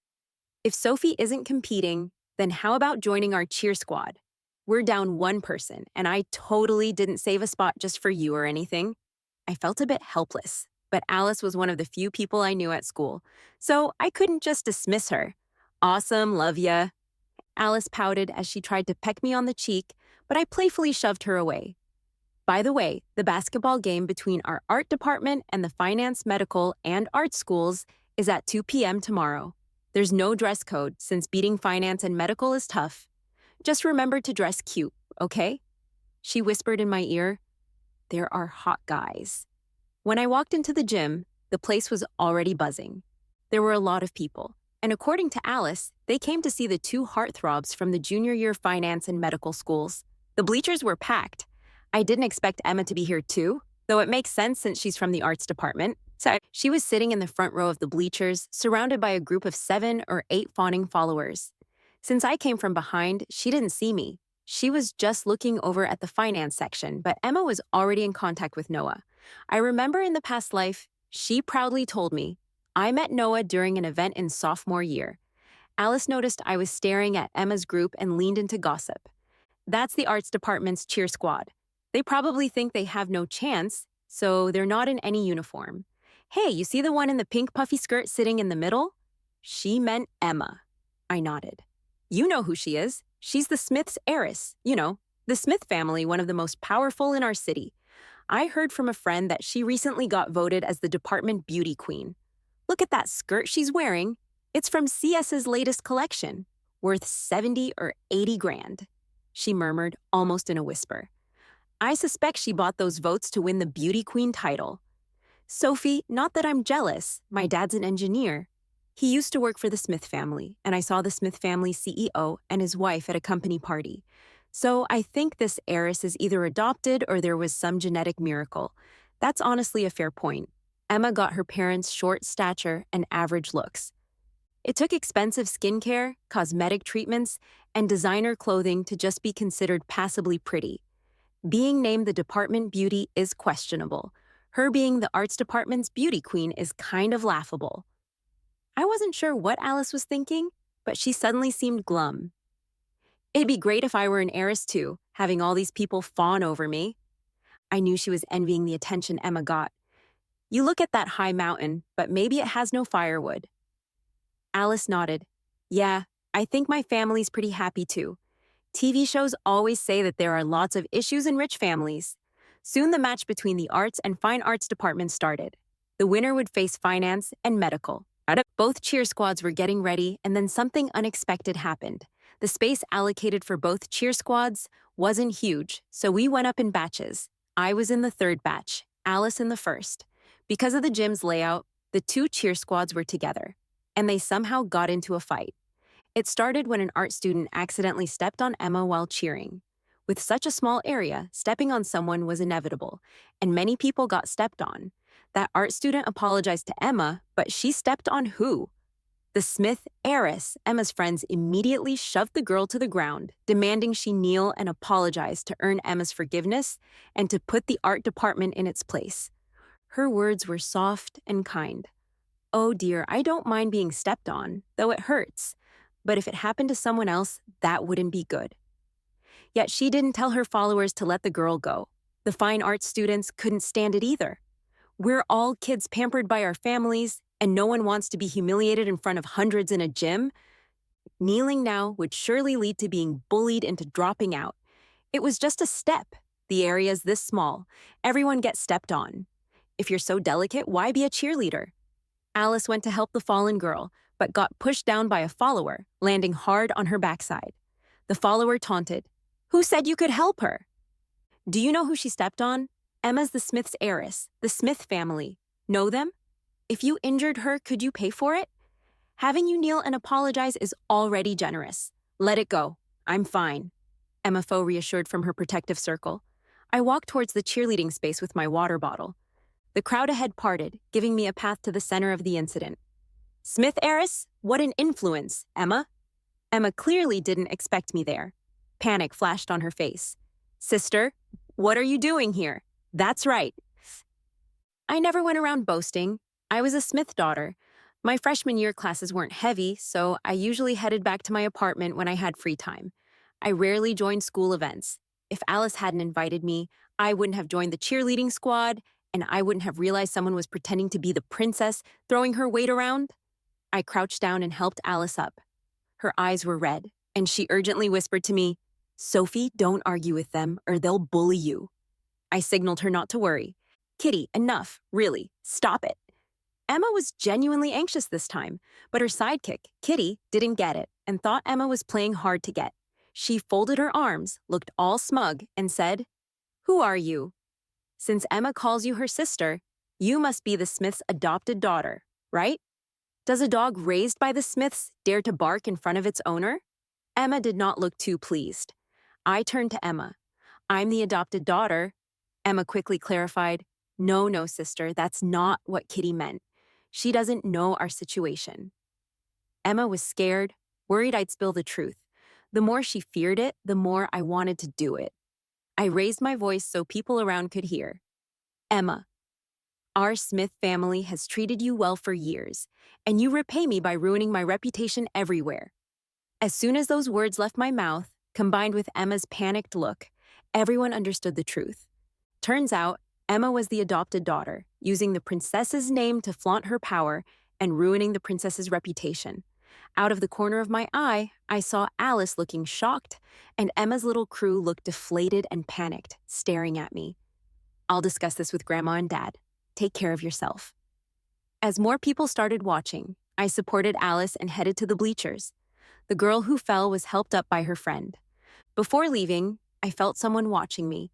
If Sophie isn't competing, then how about joining our cheer squad? We're down one person, and I totally didn't save a spot just for you or anything. I felt a bit helpless, but Alice was one of the few people I knew at school, so I couldn't just dismiss her. Awesome, love ya. Alice pouted as she tried to peck me on the cheek, but I playfully shoved her away. By the way, the basketball game between our art department and the finance, medical, and art schools is at 2 p.m. tomorrow. There's no dress code since beating finance and medical is tough. Just remember to dress cute, okay? She whispered in my ear, there are hot guys. When I walked into the gym, the place was already buzzing. There were a lot of people, and according to Alice, they came to see the two heartthrobs from the junior year finance and medical schools. The bleachers were packed. I didn't expect Emma to be here too, though it makes sense since she's from the arts department. So she was sitting in the front row of the bleachers, surrounded by a group of 7 or 8 fawning followers. Since I came from behind, she didn't see me. She was just looking over at the finance section, but Emma was already in contact with Noah. I remember in the past life, she proudly told me, I met Noah during an event in sophomore year. Alice noticed I was staring at Emma's group and leaned into gossip. That's the arts department's cheer squad. They probably think they have no chance, so they're not in any uniform. Hey, you see the one in the pink puffy skirt sitting in the middle? She meant Emma. I nodded. You know who she is. She's the Smith's heiress. You know, the Smith family, one of the most powerful in our city. I heard from a friend that she recently got voted as the department beauty queen. Look at that skirt she's wearing. It's from CS's latest collection, worth 70 or 80 grand. She murmured, almost in a whisper. I suspect she bought those votes to win the beauty queen title. Sophie, not that I'm jealous. My dad's an engineer. He used to work for the Smith family, and I saw the Smith family CEO and his wife at a company party. So I think this heiress is either adopted or there was some genetic miracle. That's honestly a fair point. Emma got her parents' short stature and average looks. It took expensive skincare, cosmetic treatments, and designer clothing to just be considered passably pretty. Being named the department beauty is questionable. Her being the arts department's beauty queen is kind of laughable. I wasn't sure what Alice was thinking, but she suddenly seemed glum. It'd be great if I were an heiress too, having all these people fawn over me. I knew she was envying the attention Emma got. You look at that high mountain, but maybe it has no firewood. Alice nodded. Yeah, I think my family's pretty happy too. TV shows always say that there are lots of issues in rich families. Soon the match between the arts and fine arts departments started. The winner would face finance and medical. Both cheer squads were getting ready, and then something unexpected happened. The space allocated for both cheer squads wasn't huge, so we went up in batches. I was in the third batch, Alice in the first. Because of the gym's layout, the two cheer squads were together, and they somehow got into a fight. It started when an art student accidentally stepped on Emma while cheering. With such a small area, stepping on someone was inevitable, and many people got stepped on. That art student apologized to Emma, but she stepped on who? The Smith heiress. Emma's friends immediately shoved the girl to the ground, demanding she kneel and apologize to earn Emma's forgiveness and to put the art department in its place. Her words were soft and kind. Oh dear, I don't mind being stepped on, though it hurts. But if it happened to someone else, that wouldn't be good. Yet she didn't tell her followers to let the girl go. The fine arts students couldn't stand it either. We're all kids pampered by our families, and no one wants to be humiliated in front of hundreds in a gym. Kneeling now would surely lead to being bullied into dropping out. It was just a step. The area's this small. Everyone gets stepped on. If you're so delicate, why be a cheerleader? Alice went to help the fallen girl, but got pushed down by a follower, landing hard on her backside. The follower taunted, "Who said you could help her?" Do you know who she stepped on? Emma's the Smith's heiress, the Smith family. Know them? If you injured her, could you pay for it? Having you kneel and apologize is already generous. Let it go. I'm fine. Emma Foe reassured from her protective circle. I walked towards the cheerleading space with my water bottle. The crowd ahead parted, giving me a path to the center of the incident. Smith heiress? What an influence, Emma. Emma clearly didn't expect me there. Panic flashed on her face. Sister, what are you doing here? That's right. I never went around boasting. I was a Smith daughter. My freshman year classes weren't heavy, so I usually headed back to my apartment when I had free time. I rarely joined school events. If Alice hadn't invited me, I wouldn't have joined the cheerleading squad, and I wouldn't have realized someone was pretending to be the princess, throwing her weight around. I crouched down and helped Alice up. Her eyes were red, and she urgently whispered to me, Sophie, don't argue with them, or they'll bully you. I signaled her not to worry. Kitty, enough, really, stop it. Emma was genuinely anxious this time, but her sidekick, Kitty, didn't get it and thought Emma was playing hard to get. She folded her arms, looked all smug, and said, Who are you? Since Emma calls you her sister, you must be the Smiths' adopted daughter, right? Does a dog raised by the Smiths dare to bark in front of its owner? Emma did not look too pleased. I turned to Emma. I'm the adopted daughter. Emma quickly clarified, No, sister, that's not what Kitty meant. She doesn't know our situation. Emma was scared, worried I'd spill the truth. The more she feared it, the more I wanted to do it. I raised my voice so people around could hear. Emma, our Smith family has treated you well for years, and you repay me by ruining my reputation everywhere. As soon as those words left my mouth, combined with Emma's panicked look, everyone understood the truth. Turns out, Emma was the adopted daughter, using the princess's name to flaunt her power and ruining the princess's reputation. Out of the corner of my eye, I saw Alice looking shocked, and Emma's little crew looked deflated and panicked, staring at me. I'll discuss this with Grandma and Dad. Take care of yourself. As more people started watching, I supported Alice and headed to the bleachers. The girl who fell was helped up by her friend. Before leaving, I felt someone watching me.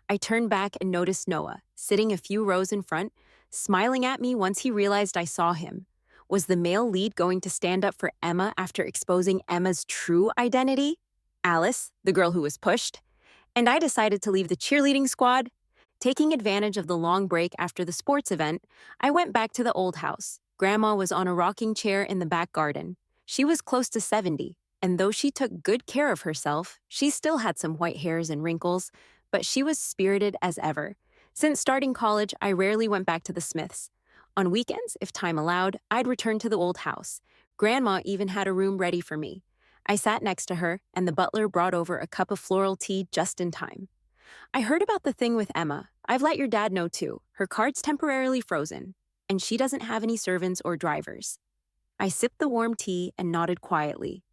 I turned back and noticed Noah, sitting a few rows in front, smiling at me once he realized I saw him. Was the male lead going to stand up for Emma after exposing Emma's true identity? Alice, the girl who was pushed. And I decided to leave the cheerleading squad. Taking advantage of the long break after the sports event, I went back to the old house. Grandma was on a rocking chair in the back garden. She was close to 70, and though she took good care of herself, she still had some white hairs and wrinkles, but she was spirited as ever. Since starting college, I rarely went back to the Smiths. On weekends, if time allowed, I'd return to the old house. Grandma even had a room ready for me. I sat next to her, and the butler brought over a cup of floral tea just in time. I heard about the thing with Emma. I've let your dad know too. Her card's temporarily frozen, and she doesn't have any servants or drivers. I sipped the warm tea and nodded quietly.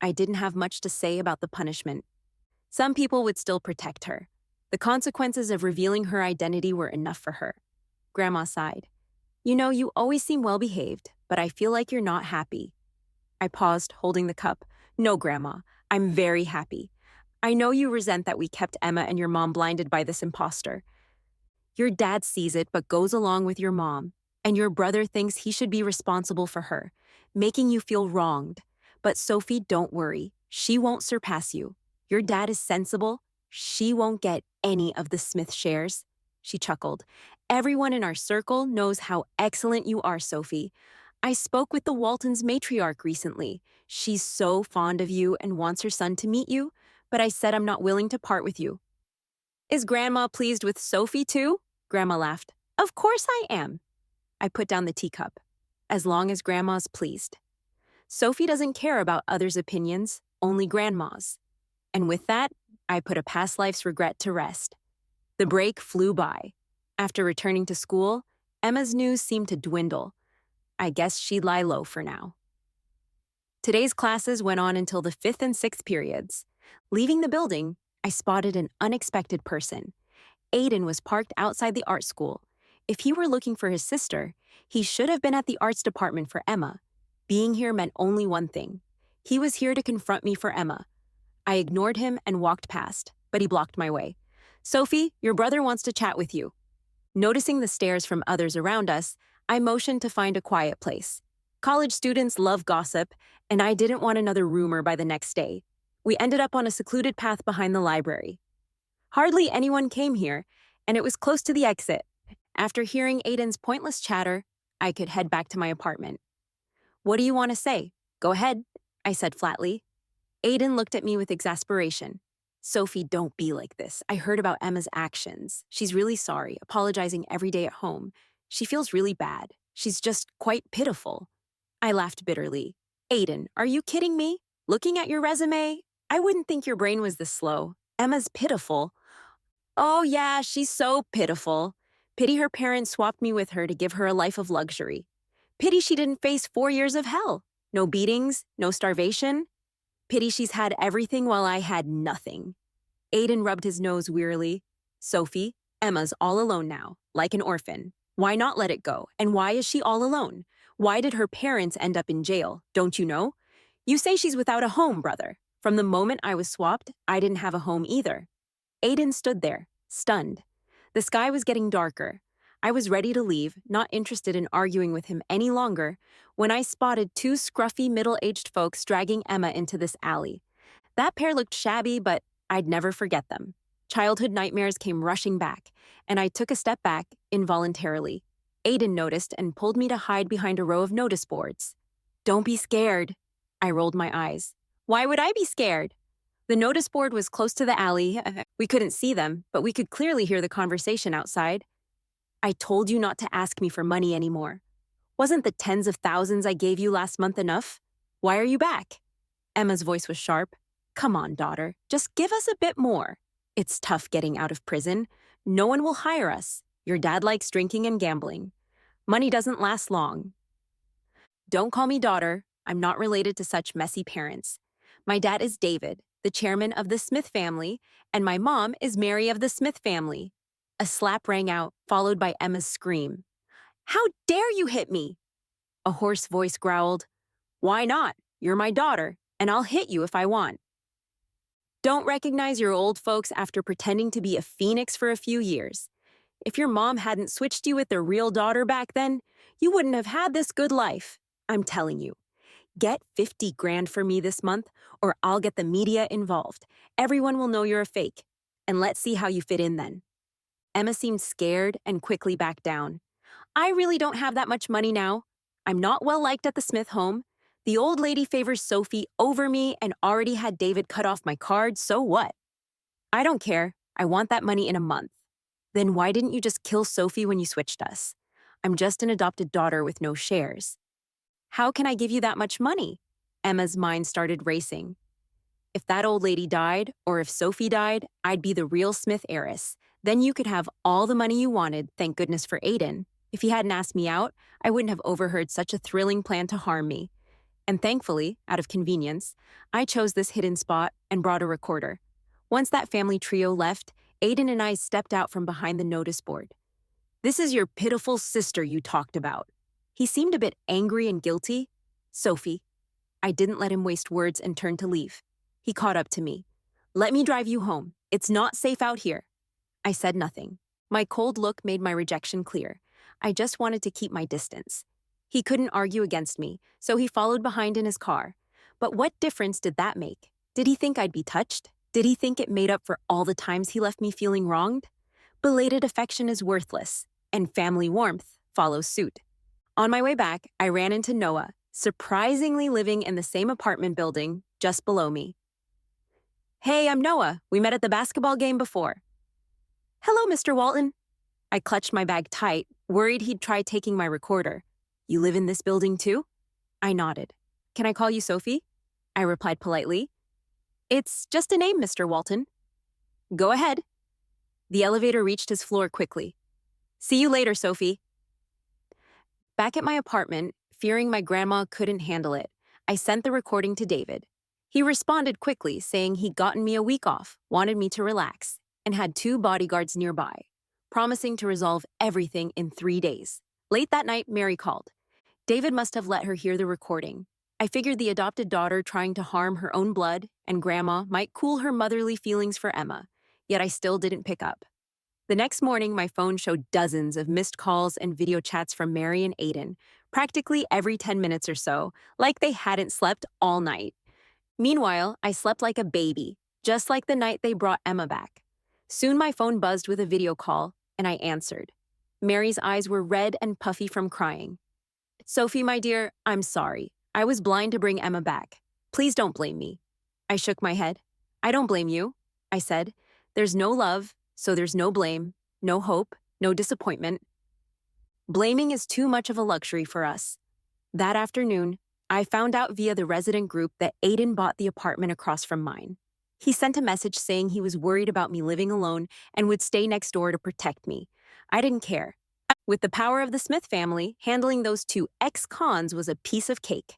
I didn't have much to say about the punishment. Some people would still protect her. The consequences of revealing her identity were enough for her. Grandma sighed. You know, you always seem well-behaved, but I feel like you're not happy. I paused, holding the cup. No, Grandma, I'm very happy. I know you resent that we kept Emma and your mom blinded by this imposter. Your dad sees it but goes along with your mom, and your brother thinks he should be responsible for her, making you feel wronged. But Sophie, don't worry. She won't surpass you. Your dad is sensible. She won't get any of the Smith shares. She chuckled. Everyone in our circle knows how excellent you are, Sophie. I spoke with the Waltons matriarch recently. She's so fond of you and wants her son to meet you, but I said I'm not willing to part with you. Is Grandma pleased with Sophie too? Grandma laughed. Of course I am. I put down the teacup. As long as Grandma's pleased. Sophie doesn't care about others' opinions, only Grandma's. And with that, I put a past life's regret to rest. The break flew by. After returning to school, Emma's news seemed to dwindle. I guess she'd lie low for now. Today's classes went on until the 5th and 6th periods. Leaving the building, I spotted an unexpected person. Aiden was parked outside the art school. If he were looking for his sister, he should have been at the arts department for Emma. Being here meant only one thing. He was here to confront me for Emma. I ignored him and walked past, but he blocked my way. Sophie, your brother wants to chat with you. Noticing the stares from others around us, I motioned to find a quiet place. College students love gossip, and I didn't want another rumor by the next day. We ended up on a secluded path behind the library. Hardly anyone came here, and it was close to the exit. After hearing Aiden's pointless chatter, I could head back to my apartment. "What do you want to say? Go ahead," I said flatly. Aiden looked at me with exasperation. "Sophie, don't be like this. I heard about Emma's actions. She's really sorry, apologizing every day at home. She feels really bad. She's just quite pitiful." I laughed bitterly. "Aiden, are you kidding me? Looking at your resume, I wouldn't think your brain was this slow. Emma's pitiful." "Oh yeah, she's so pitiful. Pity her parents swapped me with her to give her a life of luxury. Pity she didn't face 4 years of hell. No beatings, no starvation. Pity she's had everything while I had nothing." Aiden rubbed his nose wearily. "Sophie, Emma's all alone now, like an orphan. Why not let it go? And why is she all alone? Why did her parents end up in jail? Don't you know? You say she's without a home, brother. From the moment I was swapped, I didn't have a home either." Aiden stood there, stunned. The sky was getting darker. I was ready to leave, not interested in arguing with him any longer, when I spotted two scruffy middle-aged folks dragging Emma into this alley. That pair looked shabby, but I'd never forget them. Childhood nightmares came rushing back, and I took a step back involuntarily. Aiden noticed and pulled me to hide behind a row of notice boards. "Don't be scared." I rolled my eyes. "Why would I be scared?" The notice board was close to the alley. We couldn't see them, but we could clearly hear the conversation outside. "I told you not to ask me for money anymore. Wasn't the tens of thousands I gave you last month enough? Why are you back?" Emma's voice was sharp. "Come on, daughter, just give us a bit more. It's tough getting out of prison. No one will hire us. Your dad likes drinking and gambling. Money doesn't last long." "Don't call me daughter. I'm not related to such messy parents. My dad is David, the chairman of the Smith family, and my mom is Mary of the Smith family." A slap rang out, followed by Emma's scream. "How dare you hit me?" A hoarse voice growled. "Why not? You're my daughter, and I'll hit you if I want." "Don't recognize your old folks after pretending to be a phoenix for a few years. If your mom hadn't switched you with their real daughter back then, you wouldn't have had this good life. I'm telling you. Get 50 grand for me this month, or I'll get the media involved. Everyone will know you're a fake. And let's see how you fit in then." Emma seemed scared and quickly backed down. "I really don't have that much money now. I'm not well liked at the Smith home. The old lady favors Sophie over me and already had David cut off my card, so what? I don't care. I want that money in a month." "Then why didn't you just kill Sophie when you switched us? I'm just an adopted daughter with no shares." "How can I give you that much money?" Emma's mind started racing. "If that old lady died, or if Sophie died, I'd be the real Smith heiress. Then you could have all the money you wanted, thank goodness for Aiden. If he hadn't asked me out, I wouldn't have overheard such a thrilling plan to harm me. And thankfully, out of convenience, I chose this hidden spot and brought a recorder. Once that family trio left, Aiden and I stepped out from behind the notice board. "This is your pitiful sister you talked about." He seemed a bit angry and guilty. "Sophie." I didn't let him waste words and turned to leave. He caught up to me. "Let me drive you home. It's not safe out here." I said nothing. My cold look made my rejection clear. I just wanted to keep my distance. He couldn't argue against me, so he followed behind in his car. But what difference did that make? Did he think I'd be touched? Did he think it made up for all the times he left me feeling wronged? Belated affection is worthless, and family warmth follows suit. On my way back, I ran into Noah, surprisingly living in the same apartment building just below me. "Hey, I'm Noah. We met at the basketball game before." "Hello, Mr. Walton." I clutched my bag tight, worried he'd try taking my recorder. "You live in this building too?" I nodded. "Can I call you Sophie?" I replied politely. "It's just a name, Mr. Walton." "Go ahead." The elevator reached his floor quickly. "See you later, Sophie." Back at my apartment, fearing my grandma couldn't handle it, I sent the recording to David. He responded quickly, saying he'd gotten me a week off, wanted me to relax, and had 2 bodyguards nearby, promising to resolve everything in 3 days. Late that night, Mary called. David must have let her hear the recording. I figured the adopted daughter trying to harm her own blood and grandma might cool her motherly feelings for Emma, yet I still didn't pick up. The next morning, my phone showed dozens of missed calls and video chats from Mary and Aiden, practically every 10 minutes or so, like they hadn't slept all night. Meanwhile, I slept like a baby, just like the night they brought Emma back. Soon my phone buzzed with a video call, and I answered. Mary's eyes were red and puffy from crying. Sophie, my dear, I'm sorry. I was blind to bring Emma back. Please don't blame me. I shook my head. I don't blame you, I said. There's no love, so there's no blame, no hope, no disappointment. Blaming is too much of a luxury for us. That afternoon, I found out via the resident group that Aiden bought the apartment across from mine. He sent a message saying he was worried about me living alone and would stay next door to protect me. I didn't care. With the power of the Smith family, handling those two ex-cons was a piece of cake.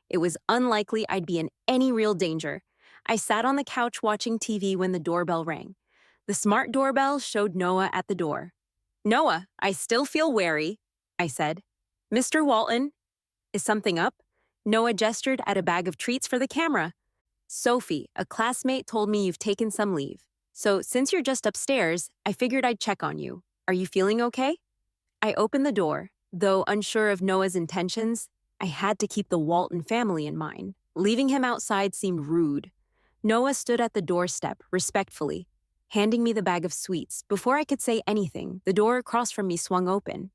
It was unlikely I'd be in any real danger. I sat on the couch watching TV when the doorbell rang. The smart doorbell showed Noah at the door. Noah, I still feel wary, I said. Mr. Walton, is something up? Noah gestured at a bag of treats for the camera. Sophie, a classmate, told me you've taken some leave. So since you're just upstairs, I figured I'd check on you. Are you feeling okay? I opened the door. Though unsure of Noah's intentions, I had to keep the Walton family in mind. Leaving him outside seemed rude. Noah stood at the doorstep, respectfully, handing me the bag of sweets. Before I could say anything, the door across from me swung open.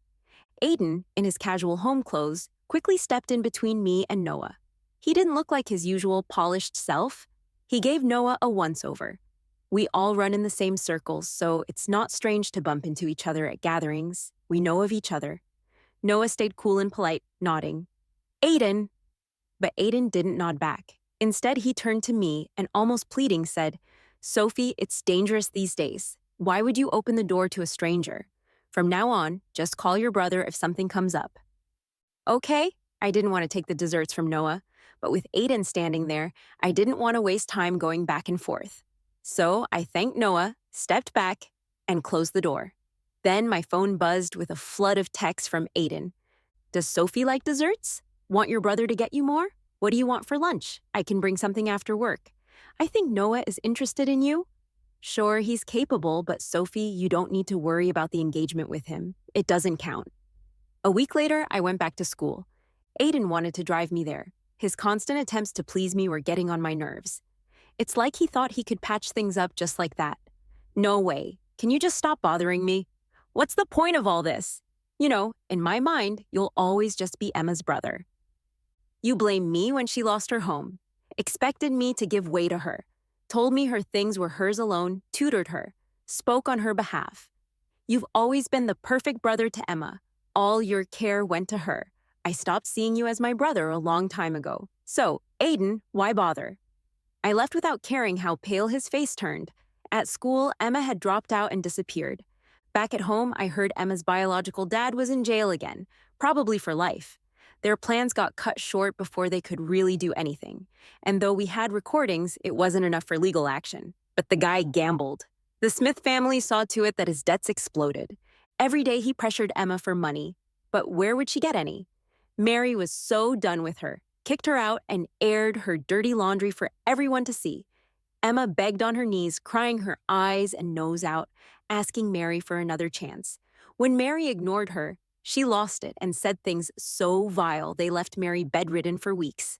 Aiden, in his casual home clothes, quickly stepped in between me and Noah. He didn't look like his usual polished self. He gave Noah a once-over. We all run in the same circles, so it's not strange to bump into each other at gatherings. We know of each other. Noah stayed cool and polite, nodding. Aiden! But Aiden didn't nod back. Instead, he turned to me and, almost pleading, said, Sophie, it's dangerous these days. Why would you open the door to a stranger? From now on, just call your brother if something comes up. Okay, I didn't want to take the desserts from Noah, but with Aiden standing there, I didn't want to waste time going back and forth. So I thanked Noah, stepped back, and closed the door. Then my phone buzzed with a flood of texts from Aiden. Does Sophie like desserts? Want your brother to get you more? What do you want for lunch? I can bring something after work. I think Noah is interested in you. Sure, he's capable, but Sophie, you don't need to worry about the engagement with him. It doesn't count. A week later, I went back to school. Aiden wanted to drive me there. His constant attempts to please me were getting on my nerves. It's like he thought he could patch things up just like that. No way. Can you just stop bothering me? What's the point of all this? You know, in my mind, you'll always just be Emma's brother. You blame me when she lost her home, expected me to give way to her, told me her things were hers alone, tutored her, spoke on her behalf. You've always been the perfect brother to Emma. All your care went to her. I stopped seeing you as my brother a long time ago. So, Aiden, why bother? I left without caring how pale his face turned. At school, Emma had dropped out and disappeared. Back at home, I heard Emma's biological dad was in jail again, probably for life. Their plans got cut short before they could really do anything. And though we had recordings, it wasn't enough for legal action. But the guy gambled. The Smith family saw to it that his debts exploded. Every day he pressured Emma for money. But where would she get any? Mary was so done with her, kicked her out, and aired her dirty laundry for everyone to see. Emma begged on her knees, crying her eyes and nose out, asking Mary for another chance. When Mary ignored her, she lost it and said things so vile they left Mary bedridden for weeks.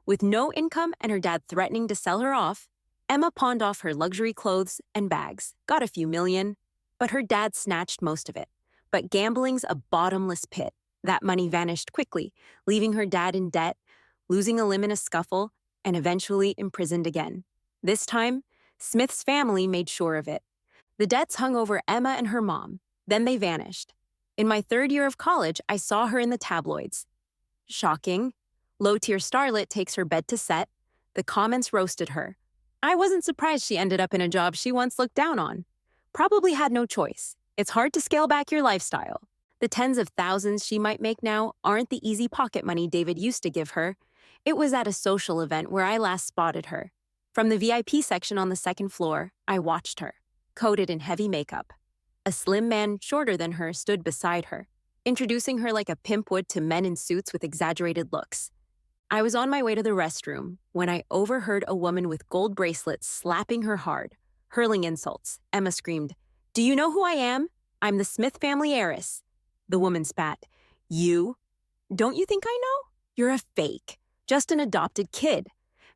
With no income and her dad threatening to sell her off, Emma pawned off her luxury clothes and bags, got a few million, but her dad snatched most of it. But gambling's a bottomless pit. That money vanished quickly, leaving her dad in debt, losing a limb in a scuffle, and eventually imprisoned again. This time, Smith's family made sure of it. The debts hung over Emma and her mom. Then they vanished. In my third year of college, I saw her in the tabloids. Shocking. Low-tier starlet takes her bed to set. The comments roasted her. I wasn't surprised she ended up in a job she once looked down on. Probably had no choice. It's hard to scale back your lifestyle. The tens of thousands she might make now aren't the easy pocket money David used to give her. It was at a social event where I last spotted her. From the VIP section on the second floor, I watched her, coated in heavy makeup. A slim man shorter than her stood beside her, introducing her like a pimp would to men in suits with exaggerated looks. I was on my way to the restroom when I overheard a woman with gold bracelets slapping her hard, hurling insults. Emma screamed, Do you know who I am? I'm the Smith family heiress. The woman spat. You? Don't you think I know? You're a fake. Just an adopted kid.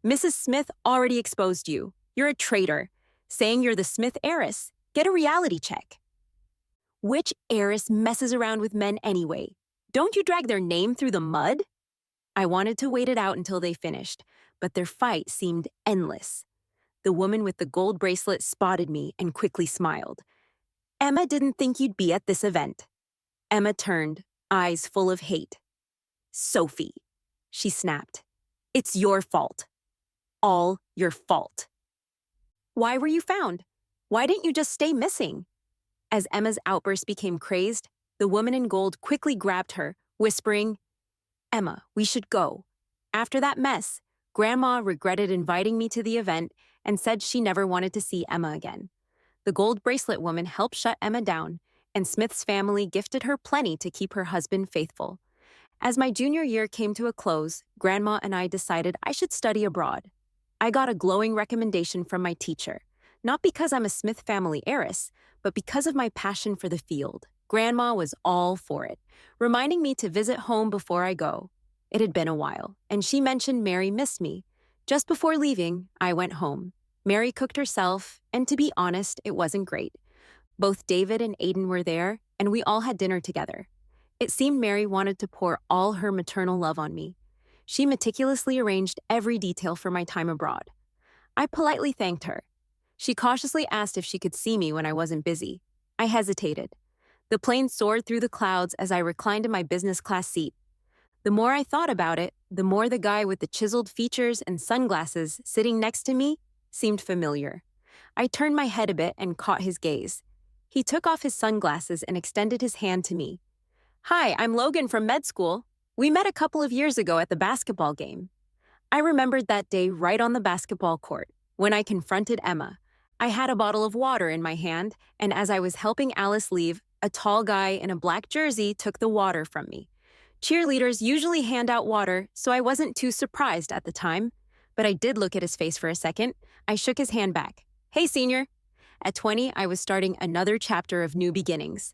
Mrs. Smith already exposed you. You're a traitor. Saying you're the Smith heiress. Get a reality check. Which heiress messes around with men anyway? Don't you drag their name through the mud? I wanted to wait it out until they finished, but their fight seemed endless. The woman with the gold bracelet spotted me and quickly smiled. Emma didn't think you'd be at this event. Emma turned, eyes full of hate. Sophie, she snapped. It's your fault. All your fault. Why were you found? Why didn't you just stay missing? As Emma's outburst became crazed, the woman in gold quickly grabbed her, whispering, Emma, we should go. After that mess, Grandma regretted inviting me to the event and said she never wanted to see Emma again. The gold bracelet woman helped shut Emma down, and Smith's family gifted her plenty to keep her husband faithful. As my junior year came to a close, Grandma and I decided I should study abroad. I got a glowing recommendation from my teacher, not because I'm a Smith family heiress, but because of my passion for the field. Grandma was all for it, reminding me to visit home before I go. It had been a while, and she mentioned Mary missed me. Just before leaving, I went home. Mary cooked herself, and to be honest, it wasn't great. Both David and Aiden were there, and we all had dinner together. It seemed Mary wanted to pour all her maternal love on me. She meticulously arranged every detail for my time abroad. I politely thanked her. She cautiously asked if she could see me when I wasn't busy. I hesitated. The plane soared through the clouds as I reclined in my business class seat. The more I thought about it, the more the guy with the chiseled features and sunglasses sitting next to me seemed familiar. I turned my head a bit and caught his gaze. He took off his sunglasses and extended his hand to me. Hi, I'm Logan from med school. We met a couple of years ago at the basketball game. I remembered that day right on the basketball court, when I confronted Emma. I had a bottle of water in my hand, and as I was helping Alice leave, a tall guy in a black jersey took the water from me. Cheerleaders usually hand out water, so I wasn't too surprised at the time. But I did look at his face for a second. I shook his hand back. Hey, senior. At 20, I was starting another chapter of new beginnings.